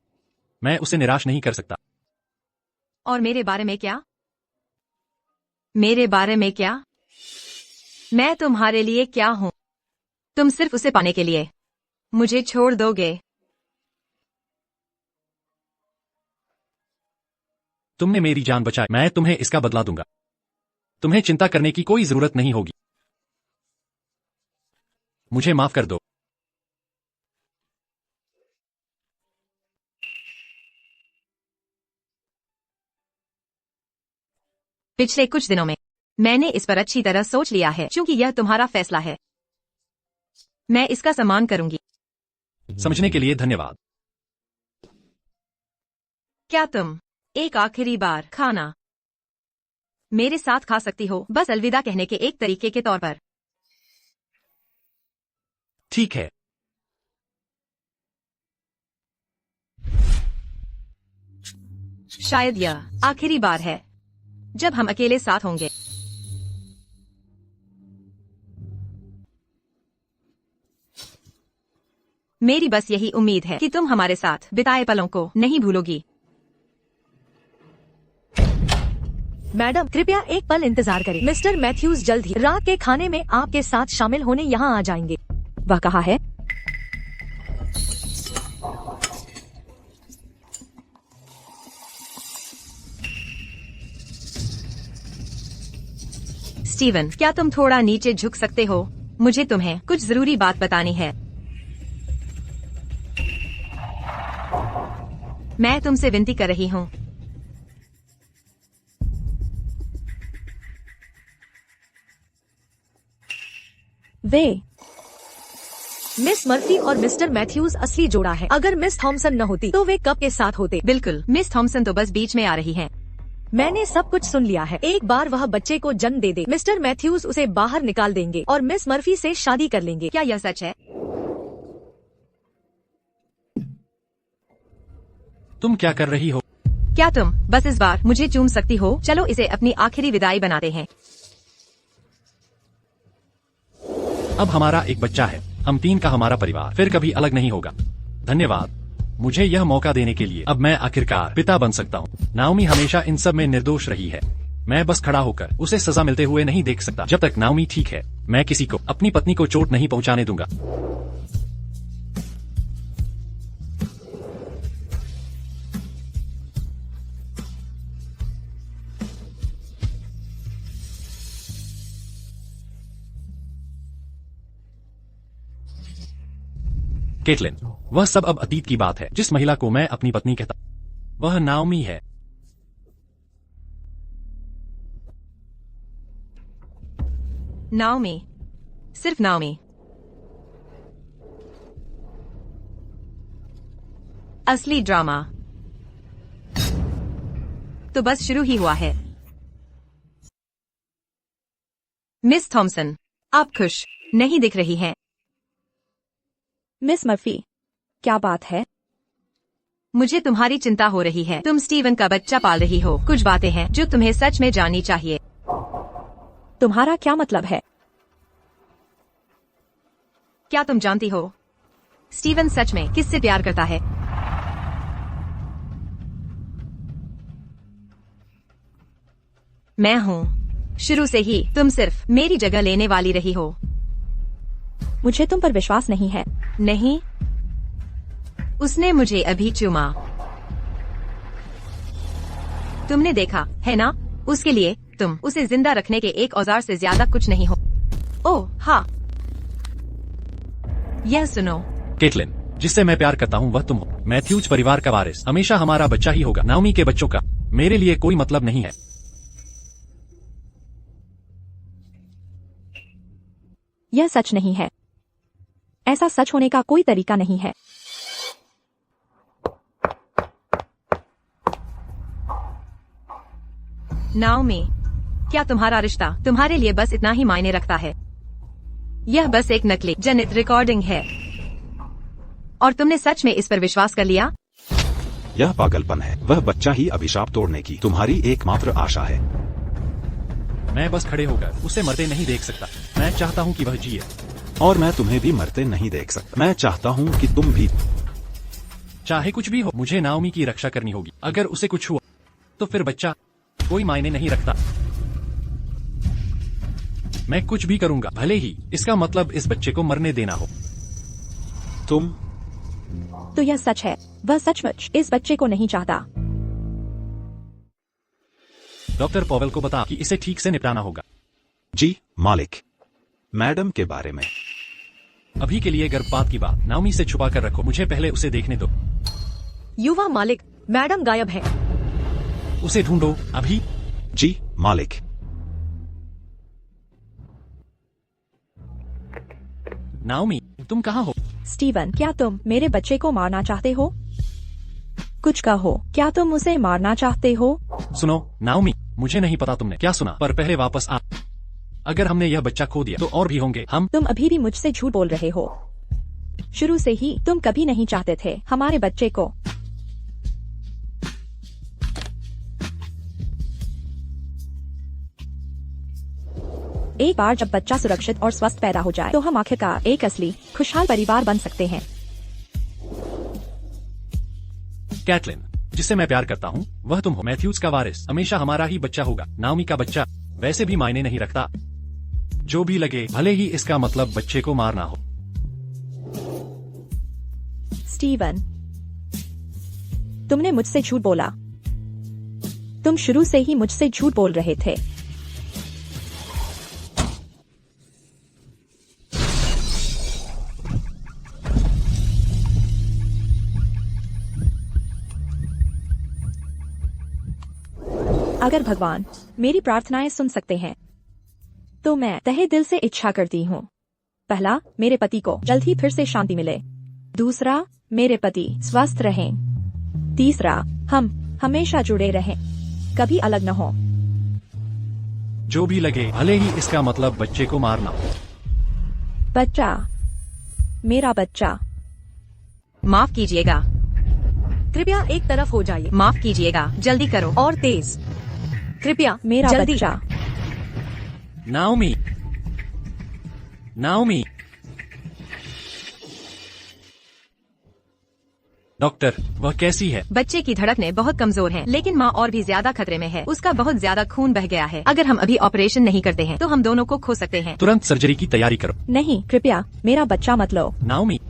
मैं उसे निराश नहीं कर सकता। और मेरे बारे में क्या? मेरे बारे में क्या? मैं तुम्हारे लिए क्या हूँ? तुम सिर्फ उसे पाने के लिए मुझे छोड़ दोगे? तुमने मेरी जान बचाई, मैं तुम्हें इसका बदला दूंगा। तुम्हें चिंता करने की कोई जरूरत नहीं होगी। मुझे माफ कर दो। पिछले कुछ दिनों में मैंने इस पर अच्छी तरह सोच लिया है। क्योंकि यह तुम्हारा फैसला है, मैं इसका सम्मान करूंगी। समझने के लिए धन्यवाद। क्या तुम एक आखिरी बार खाना मेरे साथ खा सकती हो, बस अलविदा कहने के एक तरीके के तौर पर? ठीक है। शायद यह आखिरी बार है जब हम अकेले साथ होंगे। मेरी बस यही उम्मीद है कि तुम हमारे साथ बिताए पलों को नहीं भूलोगी। मैडम, कृपया एक पल इंतजार करें। मिस्टर मैथ्यूज जल्द ही रात के खाने में आपके साथ शामिल होने यहाँ आ जाएंगे। वह कहाँ है? स्टीवन, क्या तुम थोड़ा नीचे झुक सकते हो? मुझे तुम्हें कुछ जरूरी बात बतानी है। मैं तुमसे विनती कर रही हूँ। वे मिस मर्फी और मिस्टर मैथ्यूज असली जोड़ा है। अगर मिस थॉमसन न होती तो वे कब के साथ होते? बिल्कुल, मिस थॉमसन तो बस बीच में आ रही हैं। मैंने सब कुछ सुन लिया है। एक बार वह बच्चे को जन्म दे दे, मिस्टर मैथ्यूज उसे बाहर निकाल देंगे और मिस मर्फी से शादी कर लेंगे। क्या यह सच है? तुम क्या कर रही हो? क्या तुम बस इस बार मुझे चूम सकती हो? चलो इसे अपनी आखिरी विदाई बनाते हैं। अब हमारा एक बच्चा है। हम 3 का हमारा परिवार फिर कभी अलग नहीं होगा। धन्यवाद मुझे यह मौका देने के लिए। अब मैं आखिरकार पिता बन सकता हूँ। नाओमी हमेशा इन सब में निर्दोष रही है। मैं बस खड़ा होकर उसे सजा मिलते हुए नहीं देख सकता। जब तक नाओमी ठीक है, मैं किसी को अपनी पत्नी को चोट नहीं पहुँचाने दूंगा। केटलिन, वह सब अब अतीत की बात है। जिस महिला को मैं अपनी पत्नी कहता वह नाओमी है। नाओमी, सिर्फ नाओमी। असली ड्रामा तो बस शुरू ही हुआ है। मिस थॉमसन, आप खुश नहीं दिख रही हैं। मिस मर्फी, क्या बात है? मुझे तुम्हारी चिंता हो रही है। तुम स्टीवन का बच्चा पाल रही हो। कुछ बातें हैं जो तुम्हें सच में जाननी चाहिए। तुम्हारा क्या मतलब है? क्या तुम जानती हो स्टीवन सच में किससे प्यार करता है? मैं हूँ। शुरू से ही तुम सिर्फ मेरी जगह लेने वाली रही हो। मुझे तुम पर विश्वास नहीं है। नहीं, उसने मुझे अभी चूमा। तुमने देखा है ना? उसके लिए तुम उसे जिंदा रखने के एक औजार से ज्यादा कुछ नहीं हो। ओह हाँ, यह सुनो। केटलिन, जिससे मैं प्यार करता हूँ वह तुम हो। मैथ्यूज परिवार का वारिस हमेशा हमारा बच्चा ही होगा। नाओमी के बच्चों का मेरे लिए कोई मतलब नहीं है। यह सच नहीं है। ऐसा सच होने का कोई तरीका नहीं है। नाओमी, क्या तुम्हारा रिश्ता तुम्हारे लिए बस इतना ही मायने रखता है? यह बस एक नकली जनित रिकॉर्डिंग है और तुमने सच में इस पर विश्वास कर लिया? यह पागलपन है। वह बच्चा ही अभिशाप तोड़ने की तुम्हारी एकमात्र आशा है। मैं बस खड़े होकर उसे मरते नहीं देख सकता। मैं चाहता हूँ कि वह जिए। और मैं तुम्हें भी मरते नहीं देख सकता। मैं चाहता हूँ कि तुम भी। चाहे कुछ भी हो, मुझे नाओमी की रक्षा करनी होगी। अगर उसे कुछ हुआ तो फिर बच्चा कोई मायने नहीं रखता। मैं कुछ भी करूंगा, भले ही इसका मतलब इस बच्चे को मरने देना हो। तुम तो यह सच है। वह सचमुच इस बच्चे को नहीं चाहता। डॉक्टर पॉवेल को बता कि इसे ठीक से निपटाना होगा। जी मालिक। मैडम के बारे में अभी के लिए गर्भपात की बात नाओमी से छुपा कर रखो। मुझे पहले उसे देखने दो। युवा मालिक, मैडम गायब है। उसे ढूंढो अभी। जी मालिक। नाओमी, तुम कहाँ हो? स्टीवन, क्या तुम मेरे बच्चे को मारना चाहते हो? कुछ कहो। क्या तुम उसे मारना चाहते हो? सुनो नाओमी, मुझे नहीं पता तुमने क्या सुना, पर पहले वापस आ। अगर हमने यह बच्चा खो दिया तो और भी होंगे। तुम अभी भी मुझसे झूठ बोल रहे हो। शुरू से ही तुम कभी नहीं चाहते थे हमारे बच्चे को। एक बार जब बच्चा सुरक्षित और स्वस्थ पैदा हो जाए तो हम आखिरकार एक असली खुशहाल परिवार बन सकते हैं। कैटलिन, जिससे मैं प्यार करता हूँ वह तुम हो। मैथ्यूज का वारिस हमेशा हमारा ही बच्चा होगा। नाओमी का बच्चा वैसे भी मायने नहीं रखता। जो भी लगे, भले ही इसका मतलब बच्चे को मारना हो। स्टीवन, तुमने मुझसे झूठ बोला। तुम शुरू से ही मुझसे झूठ बोल रहे थे। अगर भगवान मेरी प्रार्थनाएं सुन सकते हैं तो मैं तहे दिल से इच्छा करती हूँ। पहला, मेरे पति को जल्द ही फिर से शांति मिले। दूसरा, मेरे पति स्वस्थ रहें। तीसरा, हम हमेशा जुड़े रहें, कभी अलग न हो। जो भी लगे, भले ही इसका मतलब बच्चे को मारना हो। बच्चा, मेरा बच्चा। माफ कीजिएगा, कृपया एक तरफ हो जाइए। माफ कीजिएगा, जल्दी करो। और तेज, कृपया मेरा जल्दी। बच्चा। Naomi, Naomi. डॉक्टर, वह कैसी है? बच्चे की धड़कनें बहुत कमजोर हैं, लेकिन माँ और भी ज्यादा खतरे में है। उसका बहुत ज्यादा खून बह गया है। अगर हम अभी ऑपरेशन नहीं करते हैं तो हम दोनों को खो सकते हैं। तुरंत सर्जरी की तैयारी करो। नहीं, कृपया मेरा बच्चा मत लो। नाओमी,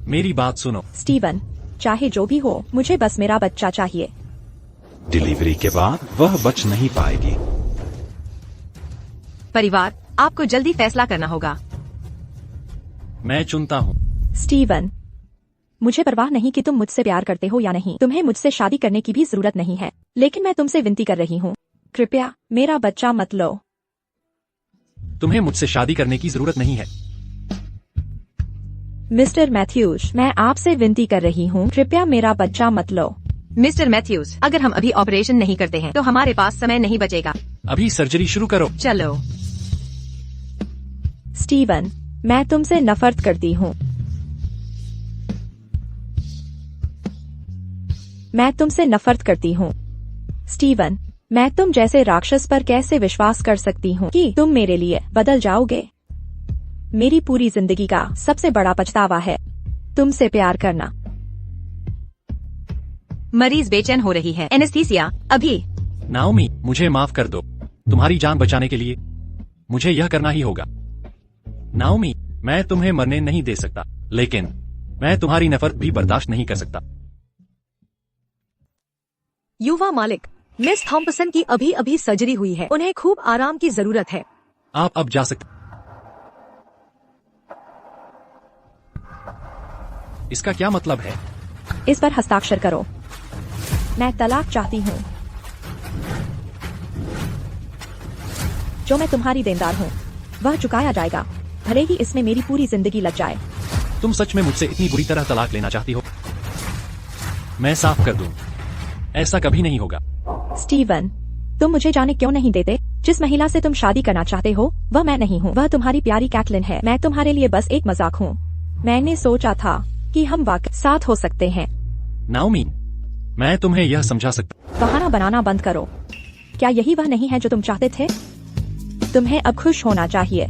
मेरी बात सुनो। स्टीवन, चाहे जो भी हो, मुझे बस मेरा बच्चा चाहिए। डिलीवरी के बाद वह बच नहीं पाएगी। परिवार, आपको जल्दी फैसला करना होगा। मैं चुनता हूँ। स्टीवन, मुझे परवाह नहीं कि तुम मुझसे प्यार करते हो या नहीं। तुम्हें मुझसे शादी करने की भी जरूरत नहीं है, लेकिन मैं तुमसे विनती कर रही हूँ, कृपया मेरा बच्चा मत लो। तुम्हें मुझसे शादी करने की जरूरत नहीं है। मिस्टर मैथ्यूज, मैं आपसे विनती कर रही हूँ, कृपया मेरा बच्चा मत लो। मिस्टर मैथ्यूज, अगर हम अभी ऑपरेशन नहीं करते हैं तो हमारे पास समय नहीं बचेगा। अभी सर्जरी शुरू करो। चलो। स्टीवन, मैं तुमसे नफरत करती हूँ। मैं तुमसे नफरत करती हूँ। स्टीवन, मैं तुम जैसे राक्षस पर कैसे विश्वास कर सकती हूँ कि तुम मेरे लिए बदल जाओगे। मेरी पूरी जिंदगी का सबसे बड़ा पछतावा है तुमसे प्यार करना। मरीज बेचैन हो रही है। एनेस्थीसिया अभी। नाओमी, मुझे माफ कर दो। तुम्हारी जान बचाने के लिए मुझे यह करना ही होगा। नाओमी, मैं तुम्हें मरने नहीं दे सकता, लेकिन मैं तुम्हारी नफरत भी बर्दाश्त नहीं कर सकता। युवा मालिक, मिस थॉम्पसन की अभी अभी सर्जरी हुई है। उन्हें खूब आराम की जरूरत है। आप अब जा सकते। इसका क्या मतलब है? इस पर हस्ताक्षर करो। मैं तलाक चाहती हूँ। जो मैं तुम्हारी देनदार हूँ वह चुकाया जाएगा, भले ही इसमें मेरी पूरी जिंदगी लग जाए। तुम सच में मुझसे इतनी बुरी तरह तलाक लेना चाहती हो? मैं साफ कर दूं, ऐसा कभी नहीं होगा। स्टीवन, तुम मुझे जाने क्यों नहीं देते? जिस महिला से तुम शादी करना चाहते हो वह मैं नहीं हूँ, वह तुम्हारी प्यारी कैटलिन है। मैं तुम्हारे लिए बस एक मजाक हूँ। मैंने सोचा था कि हम वाकई साथ हो सकते हैं। नाओमी, मैं तुम्हें यह समझा सकता। बहाना बनाना बंद करो। क्या यही वह नहीं है जो तुम चाहते थे? तुम्हें अब खुश होना चाहिए।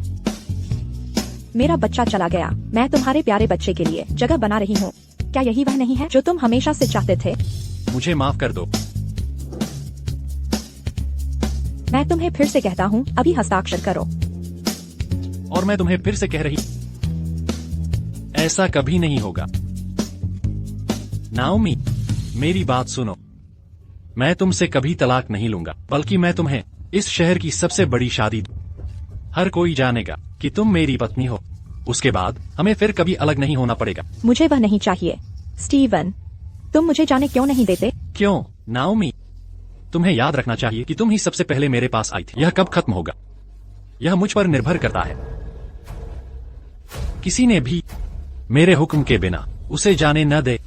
मेरा बच्चा चला गया। मैं तुम्हारे प्यारे बच्चे के लिए जगह बना रही हूँ। क्या यही वह नहीं है जो तुम हमेशा से चाहते थे? मुझे माफ कर दो। मैं तुम्हें फिर से कहता हूँ, अभी हस्ताक्षर करो। और मैं तुम्हें फिर से कह रही, ऐसा कभी नहीं होगा। नाओमी, मेरी बात सुनो। मैं तुमसे कभी तलाक नहीं लूंगा, बल्कि मैं तुम्हें इस शहर की सबसे बड़ी शादी दूं। हर कोई जानेगा कि तुम मेरी पत्नी हो। उसके बाद हमें फिर कभी अलग नहीं होना पड़ेगा। मुझे वह नहीं चाहिए। स्टीवन, तुम मुझे जाने क्यों नहीं देते? क्यों नाओमी? तुम्हें याद रखना चाहिए कि तुम ही सबसे पहले मेरे पास आई थी। यह कब खत्म होगा, यह मुझ पर निर्भर करता है। किसी ने भी मेरे हुक्म के बिना उसे जाने न दे।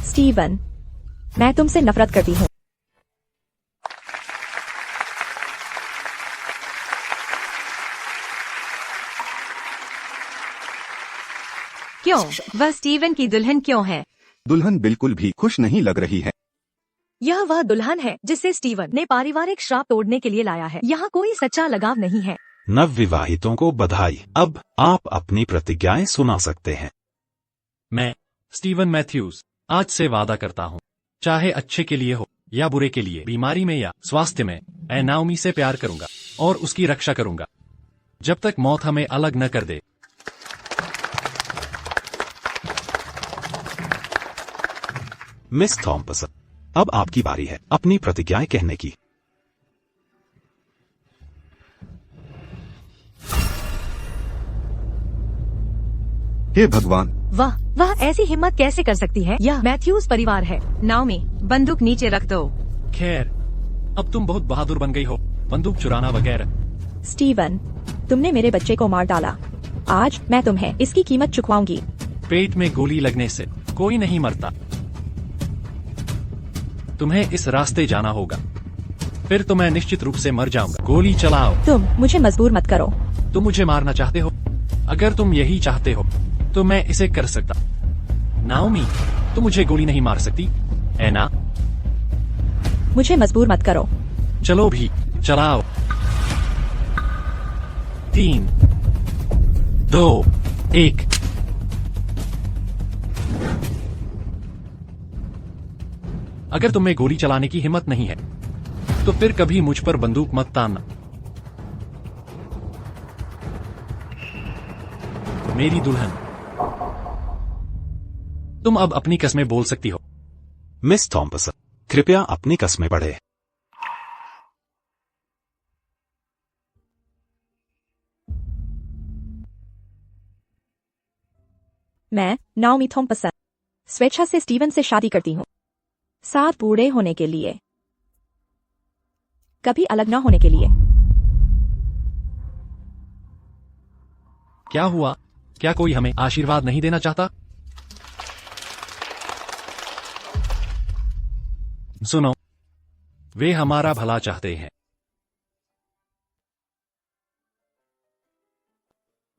स्टीवन, मैं तुमसे नफरत करती हूँ। क्यों? वह स्टीवन की दुल्हन क्यों है? दुल्हन बिल्कुल भी खुश नहीं लग रही है। यह वह दुल्हन है जिसे स्टीवन ने पारिवारिक श्राप तोड़ने के लिए लाया है। यहाँ कोई सच्चा लगाव नहीं है। नवविवाहितों को बधाई। अब आप अपनी प्रतिज्ञाएं सुना सकते हैं। मैं स्टीवन मैथ्यूज आज से वादा करता हूँ, चाहे अच्छे के लिए हो या बुरे के लिए, बीमारी में या स्वास्थ्य में, मैं नाओमी से प्यार करूंगा और उसकी रक्षा करूंगा जब तक मौत हमें अलग न कर दे। मिस थॉम्पसन, अब आपकी बारी है अपनी प्रतिज्ञाएं कहने की। हे भगवान, वह ऐसी हिम्मत कैसे कर सकती है? यह मैथ्यूज परिवार है। नाओमी, बंदूक नीचे रख दो। खैर, अब तुम बहुत बहादुर बन गई हो, बंदूक चुराना वगैरह। स्टीवन, तुमने मेरे बच्चे को मार डाला। आज मैं तुम्हें इसकी कीमत चुकवाऊंगी। पेट में गोली लगने से कोई नहीं मरता। तुम्हें इस रास्ते जाना होगा, फिर तो मैं निश्चित रूप से मर जाऊंगा। गोली चलाओ। तुम मुझे मजबूर मत करो। तुम मुझे मारना चाहते हो? अगर तुम यही चाहते हो तो मैं इसे कर सकता। नाओमी, तुम मुझे गोली नहीं मार सकती, है ना? मुझे मजबूर मत करो। चलो भी, चलाओ। 3, 2, 1। अगर तुम्हें गोली चलाने की हिम्मत नहीं है तो फिर कभी मुझ पर बंदूक मत तानना। मेरी दुल्हन, तुम अब अपनी कस्में बोल सकती हो। मिस थॉम्पसन, कृपया अपनी कस्में पढ़े। मैं नाओमी थॉम्पसन स्वेच्छा से स्टीवन से शादी करती हूँ। साथ बूढ़े होने के लिए, कभी अलग न होने के लिए। क्या हुआ? क्या कोई हमें आशीर्वाद नहीं देना चाहता? सुनो, वे हमारा भला चाहते हैं।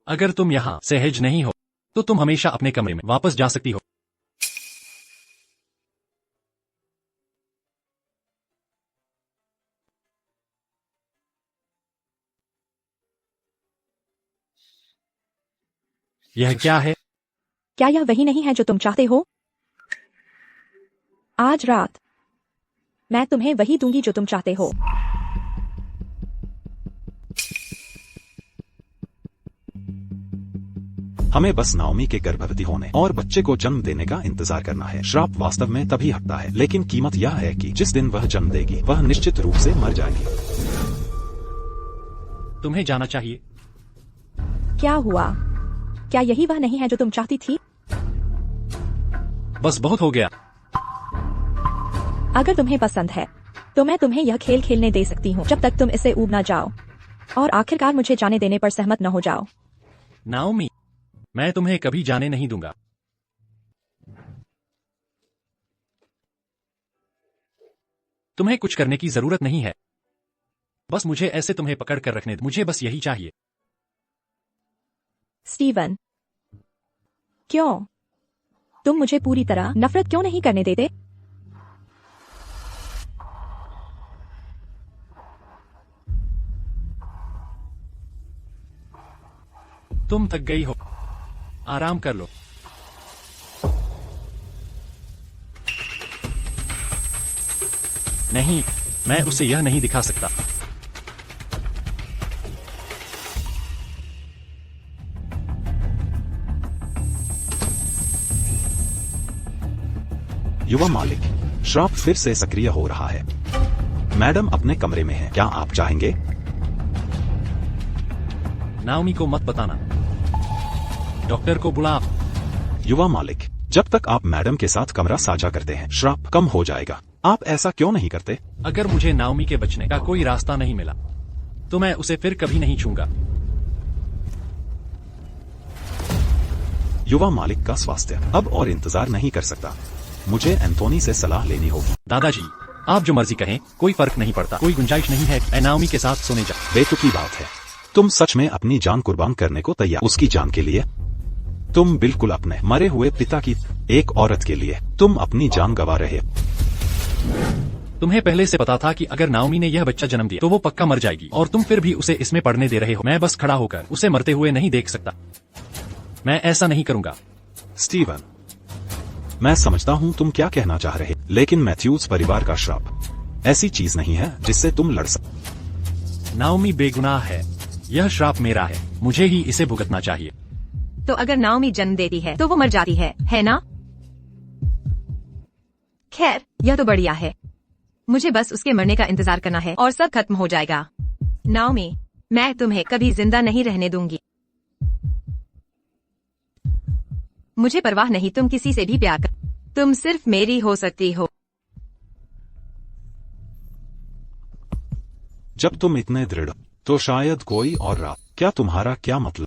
अगर तुम यहां सहज नहीं हो तो तुम हमेशा अपने कमरे में वापस जा सकती हो। यह क्या है? क्या यह वही नहीं है जो तुम चाहते हो? आज रात मैं तुम्हें वही दूंगी जो तुम चाहते हो। हमें बस नाओमी के गर्भवती होने और बच्चे को जन्म देने का इंतजार करना है। श्राप वास्तव में तभी हटता है, लेकिन कीमत यह है कि जिस दिन वह जन्म देगी वह निश्चित रूप से मर जाएगी। तुम्हें जाना चाहिए। क्या हुआ? क्या यही वह नहीं है जो तुम चाहती थी? बस बहुत हो गया। अगर तुम्हें पसंद है तो मैं तुम्हें यह खेल खेलने दे सकती हूँ जब तक तुम इसे ऊब ना जाओ और आखिरकार मुझे जाने देने पर सहमत न हो जाओ। नाओमी, मैं तुम्हें कभी जाने नहीं दूंगा। तुम्हें कुछ करने की जरूरत नहीं है, बस मुझे ऐसे तुम्हें पकड़ कर रखने दो। मुझे बस यही चाहिए। स्टीवन, क्यों? तुम मुझे पूरी तरह नफरत क्यों नहीं करने देते? तुम थक गई हो, आराम कर लो। नहीं, मैं उसे यह नहीं दिखा सकता। युवा मालिक, श्राप फिर से सक्रिय हो रहा है। मैडम अपने कमरे में है, क्या आप चाहेंगे? नाओमी को मत बताना। डॉक्टर को बुला। युवा मालिक, जब तक आप मैडम के साथ कमरा साझा करते हैं श्राप कम हो जाएगा। आप ऐसा क्यों नहीं करते? अगर मुझे नाओमी के बचने का कोई रास्ता नहीं मिला तो मैं उसे फिर कभी नहीं छूंगा। युवा मालिक का स्वास्थ्य अब और इंतजार नहीं कर सकता। मुझे एंथोनी से सलाह लेनी होगी। दादाजी, आप जो मर्जी कहें, कोई फर्क नहीं पड़ता। कोई गुंजाइश नहीं है मैं नाओमी के साथ सोने जा। बेतुकी बात है। तुम सच में अपनी जान कुर्बान करने को तैयार? उसकी जान के लिए? तुम बिल्कुल अपने मरे हुए पिता की एक औरत के लिए तुम अपनी जान गंवा रहे हो। तुम्हें पहले से पता था कि अगर नाओमी ने यह बच्चा जन्म दिया तो वो पक्का मर जाएगी, और तुम फिर भी उसे इसमें पड़ने दे रहे हो। मैं बस खड़ा होकर उसे मरते हुए नहीं देख सकता। मैं ऐसा नहीं करूंगा। स्टीवन, मैं समझता हूं तुम क्या कहना चाह रहे, लेकिन मैथ्यूज परिवार का श्राप ऐसी चीज नहीं है जिससे तुम लड़ सकते। नाओमी बेगुनाह है, यह श्राप मेरा है, मुझे ही इसे भुगतना चाहिए। तो अगर नाओमी जन्म देती है तो वो मर जाती है ना? खैर, यह तो बढ़िया है। मुझे बस उसके मरने का इंतजार करना है और सब खत्म हो जाएगा। नाओमी, मैं तुम्हें कभी जिंदा नहीं रहने दूंगी। मुझे परवाह नहीं तुम किसी से भी प्यार कर, तुम सिर्फ मेरी हो सकती हो। जब तुम इतने दृढ़ हो, तो शायद कोई और रात। क्या तुम्हारा क्या मतलब?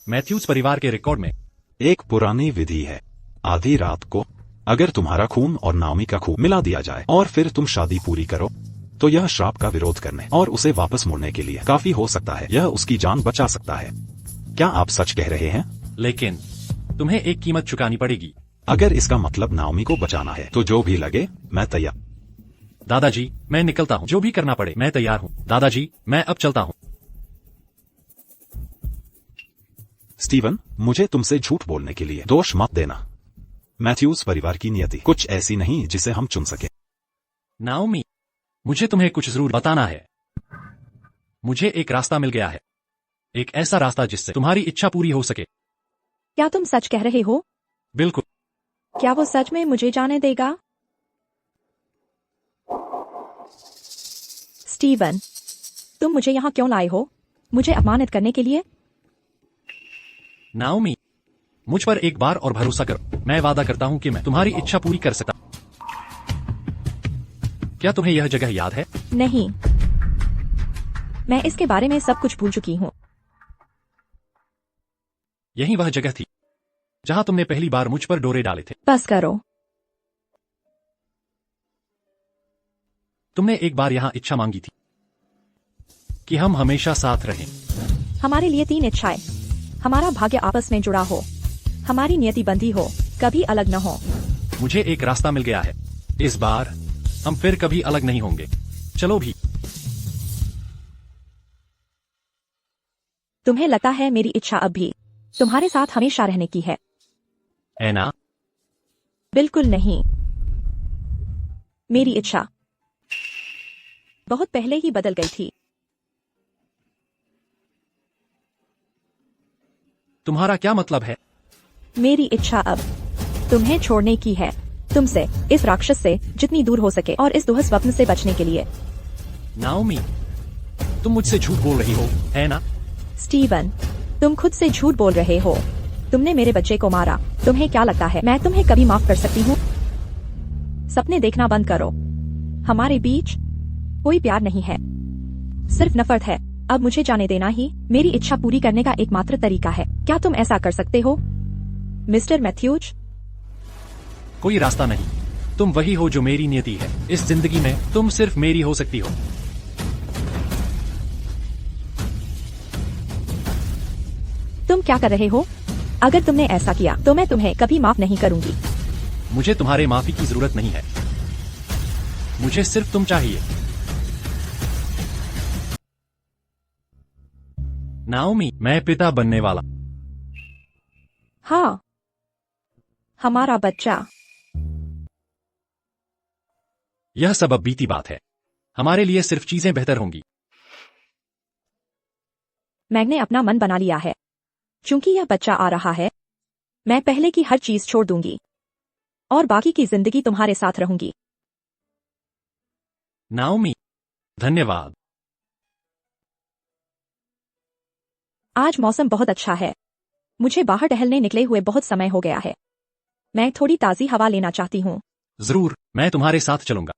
मैथ्यूज परिवार के रिकॉर्ड में एक पुरानी विधि है, आधी रात को अगर तुम्हारा खून और नाओमी का खून मिला दिया जाए और फिर तुम शादी पूरी करो, तो यह श्राप का विरोध करने और उसे वापस मोड़ने के लिए काफी हो सकता है। यह उसकी जान बचा सकता है। क्या आप सच कह रहे हैं? लेकिन तुम्हें एक कीमत चुकानी पड़ेगी। अगर इसका मतलब नाओमी को बचाना है तो जो भी लगे मैं तैयार। दादाजी, मैं निकलता हूँ। जो भी करना पड़े मैं तैयार हूँ। दादाजी, मैं अब चलता हूँ। स्टीवन, मुझे तुमसे झूठ बोलने के लिए दोष मत देना। मैथ्यूज परिवार की नियति कुछ ऐसी नहीं जिसे हम चुन सके। नाओमी, मुझे तुम्हें कुछ जरूर बताना है। मुझे एक रास्ता मिल गया है, एक ऐसा रास्ता जिससे तुम्हारी इच्छा पूरी हो सके। क्या तुम सच कह रहे हो? बिल्कुल। क्या वो सच में मुझे जाने देगा? स्टीवन, तुम मुझे यहाँ क्यों लाए हो? मुझे अपमानित करने के लिए? नाओमी, मुझ पर एक बार और भरोसा करो। मैं वादा करता हूँ कि मैं तुम्हारी इच्छा पूरी कर सकता। क्या तुम्हें यह जगह याद है? नहीं, मैं इसके बारे में सब कुछ भूल चुकी हूँ। यही वह जगह थी जहाँ तुमने पहली बार मुझ पर डोरे डाले थे। बस करो। तुमने एक बार यहाँ इच्छा मांगी थी कि हम हमेशा साथ रहें। हमारे लिए 3 इच्छाएं। हमारा भाग्य आपस में जुड़ा हो, हमारी नियति बंधी हो, कभी अलग न हो। मुझे एक रास्ता मिल गया है। इस बार हम फिर कभी अलग नहीं होंगे। चलो भी। तुम्हें लगता है मेरी इच्छा अब भी तुम्हारे साथ हमेशा रहने की है? ऐना, बिल्कुल नहीं। मेरी इच्छा बहुत पहले ही बदल गई थी। तुम्हारा क्या मतलब है? मेरी इच्छा अब तुम्हें छोड़ने की है, तुमसे, इस राक्षस से जितनी दूर हो सके और इस दुह स्वप्न से बचने के लिए। नाओमी, तुम मुझसे झूठ बोल रही हो, है ना? स्टीवन, तुम खुद से झूठ बोल रहे हो। तुमने मेरे बच्चे को मारा। तुम्हें क्या लगता है मैं तुम्हें कभी माफ कर सकती हूँ? सपने देखना बंद करो। हमारे बीच कोई प्यार नहीं है, सिर्फ नफरत है। अब मुझे जाने देना ही मेरी इच्छा पूरी करने का एकमात्र तरीका है। क्या तुम ऐसा कर सकते हो, मिस्टर मैथ्यूज? कोई रास्ता नहीं। तुम वही हो जो मेरी नियति है। इस जिंदगी में तुम सिर्फ मेरी हो सकती हो। तुम क्या कर रहे हो? अगर तुमने ऐसा किया तो मैं तुम्हें कभी माफ नहीं करूंगी। मुझे तुम्हारे माफी की जरूरत नहीं है। मुझे सिर्फ तुम चाहिए। नाओमी, मैं पिता बनने वाला। हाँ, हमारा बच्चा। यह सब अब बीती बात है। हमारे लिए सिर्फ चीजें बेहतर होंगी। मैंने अपना मन बना लिया है। चूंकि यह बच्चा आ रहा है, मैं पहले की हर चीज छोड़ दूंगी और बाकी की जिंदगी तुम्हारे साथ रहूंगी। नाओमी, धन्यवाद। आज मौसम बहुत अच्छा है। मुझे बाहर टहलने निकले हुए बहुत समय हो गया है। मैं थोड़ी ताजी हवा लेना चाहती हूँ। जरूर, मैं तुम्हारे साथ चलूंगा।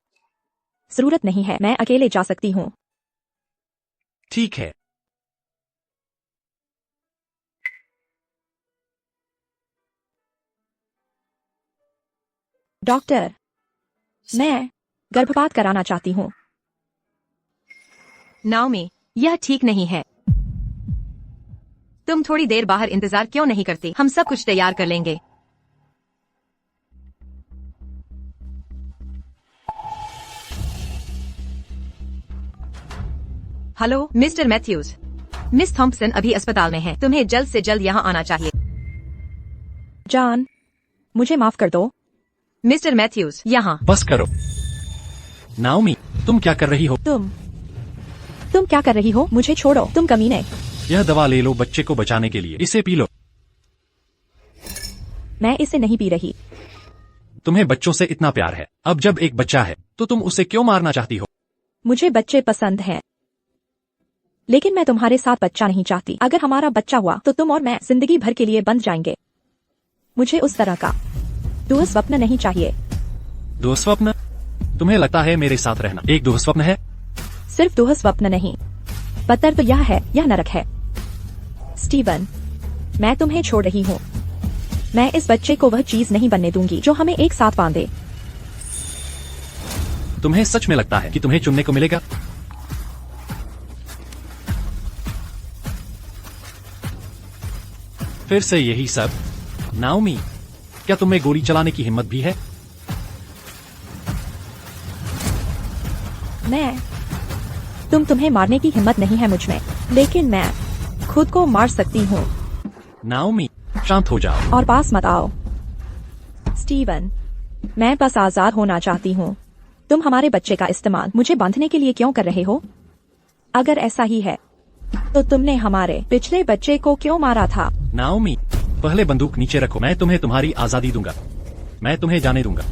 जरूरत नहीं है, मैं अकेले जा सकती हूँ। ठीक है। डॉक्टर, मैं गर्भपात कराना चाहती हूँ। नाओमी, यह ठीक नहीं है। तुम थोड़ी देर बाहर इंतजार क्यों नहीं करती? हम सब कुछ तैयार कर लेंगे। Hello mister Matthews, miss Thompson अभी अस्पताल में है। तुम्हें जल्द से जल्द यहाँ आना चाहिए। जान, मुझे माफ कर दो। मिस्टर मैथ्यूज, यहाँ। बस करो। नाओमी, तुम क्या कर रही हो? तुम क्या कर रही हो? मुझे छोड़ो, तुम कमीने। यह दवा ले लो बच्चे को बचाने के लिए। इसे पी लो। मैं इसे नहीं पी रही। तुम्हें बच्चों से इतना प्यार है। अब जब एक बच्चा है तो तुम उसे क्यों मारना चाहती हो? मुझे बच्चे पसंद हैं, लेकिन मैं तुम्हारे साथ बच्चा नहीं चाहती। अगर हमारा बच्चा हुआ तो तुम और मैं जिंदगी भर के लिए बंध जाएंगे। मुझे उस तरह का दुःस्वप्न नहीं चाहिए। दुःस्वप्न? तुम्हें लगता है मेरे साथ रहना एक दुःस्वप्न है? सिर्फ दुह स्वप्न नहीं, पत्थर तो यह है, यह नरक है। स्टीवन, मैं तुम्हें छोड़ रही हूँ। मैं इस बच्चे को वह चीज नहीं बनने दूंगी जो हमें एक साथ बांधे। तुम्हें सच में लगता है कि तुम्हें चुनने को मिलेगा? फिर से यही सब? नाओमी, क्या तुम में गोली चलाने की हिम्मत भी है? तुम्हें मारने की हिम्मत नहीं है मुझ में, लेकिन मैं खुद को मार सकती हूँ। नाओमी, शांत हो जाओ। और पास मत आओ। स्टीवन, मैं बस आजाद होना चाहती हूँ। तुम हमारे बच्चे का इस्तेमाल मुझे बांधने के लिए क्यों कर रहे हो? अगर ऐसा ही है तो तुमने हमारे पिछले बच्चे को क्यों मारा था? नाओमी, पहले बंदूक नीचे रखो। मैं तुम्हें तुम्हारी आजादी दूंगा। मैं तुम्हें जाने दूंगा।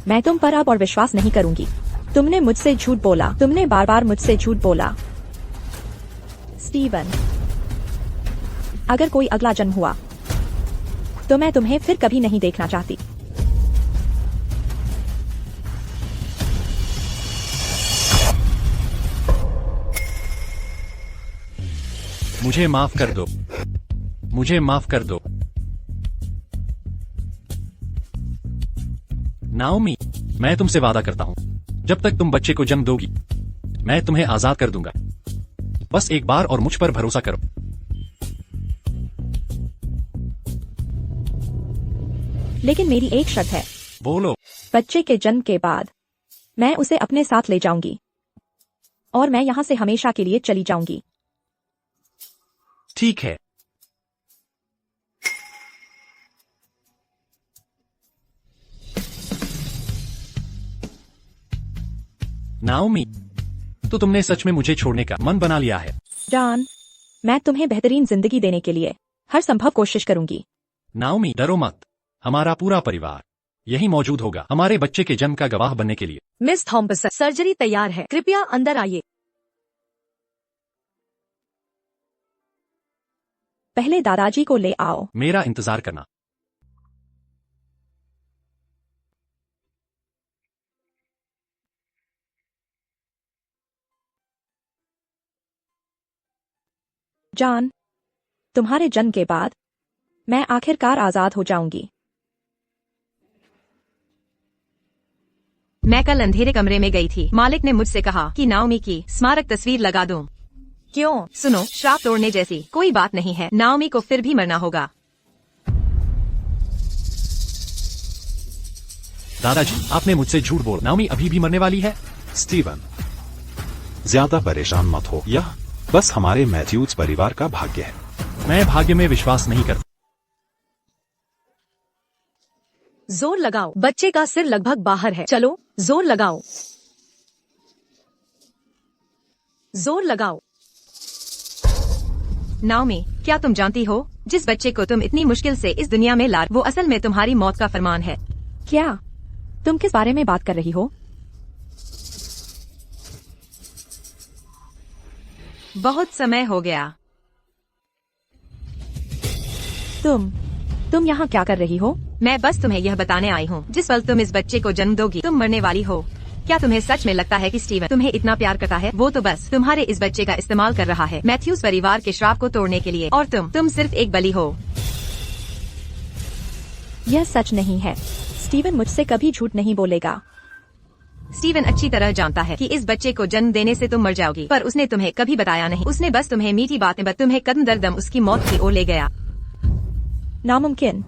मैं तुम पर अब और विश्वास नहीं करूंगी। तुमने मुझसे झूठ बोला। तुमने बार बार मुझसे झूठ बोला। स्टीवन, अगर कोई अगला जन्म हुआ तो मैं तुम्हें फिर कभी नहीं देखना चाहती। मुझे माफ कर दो। मुझे माफ कर दो। नाओमी, मैं तुमसे वादा करता हूं, जब तक तुम बच्चे को जन्म दोगी मैं तुम्हें आजाद कर दूंगा। बस एक बार और मुझ पर भरोसा करो। लेकिन मेरी एक शर्त है। बोलो। बच्चे के जन्म के बाद मैं उसे अपने साथ ले जाऊंगी और मैं यहाँ से हमेशा के लिए चली जाऊंगी। ठीक है। नाओमी, तो तुमने सच में मुझे छोड़ने का मन बना लिया है? जॉन, मैं तुम्हें बेहतरीन जिंदगी देने के लिए हर संभव कोशिश करूंगी। नाओमी, डरो मत। हमारा पूरा परिवार यही मौजूद होगा हमारे बच्चे के जन्म का गवाह बनने के लिए। मिस थॉम्पसन, सर्जरी तैयार है, कृपया अंदर आइए। पहले दादाजी को ले आओ। मेरा इंतजार करना। जॉन, तुम्हारे जन्म के बाद मैं आखिरकार आजाद हो जाऊंगी। मैं कल अंधेरे कमरे में गई थी। मालिक ने मुझसे कहा कि नाओमी की स्मारक तस्वीर लगा दूं। क्यों? सुनो, श्राप तोड़ने जैसी कोई बात नहीं है। नाओमी को फिर भी मरना होगा। दादाजी, आपने मुझसे झूठ बोला। नाओमी अभी भी मरने वाली है। स्टीवन, ज्यादा परेशान मत हो। यह बस हमारे मैथ्यूज परिवार का भाग्य है। मैं भाग्य में विश्वास नहीं करता। जोर लगाओ, बच्चे का सिर लगभग बाहर है। चलो, जोर लगाओ। जोर लगाओ। नाओमी, क्या तुम जानती हो, जिस बच्चे को तुम इतनी मुश्किल से इस दुनिया में ला, वो असल में तुम्हारी मौत का फरमान है। क्या? तुम किस बारे में बात कर रही हो? बहुत समय हो गया। तुम यहाँ क्या कर रही हो? मैं बस तुम्हें यह बताने आई हूँ, जिस पल तुम इस बच्चे को जन्म दोगी तुम मरने वाली हो। क्या तुम्हें सच में लगता है कि स्टीवन तुम्हें इतना प्यार करता है? वो तो बस तुम्हारे इस बच्चे का इस्तेमाल कर रहा है मैथ्यूज परिवार के श्राप को तोड़ने के लिए, और तुम सिर्फ एक बलि हो। यह सच नहीं है। स्टीवन मुझसे कभी झूठ नहीं बोलेगा। स्टीवन अच्छी तरह जानता है कि इस बच्चे को जन्म देने से तुम मर जाओगी, पर उसने तुम्हें कभी बताया नहीं। उसने बस तुम्हें मीठी बातें बता, तुम्हें कदम दर दम उसकी मौत की ओर ले गया। नामुमकिन।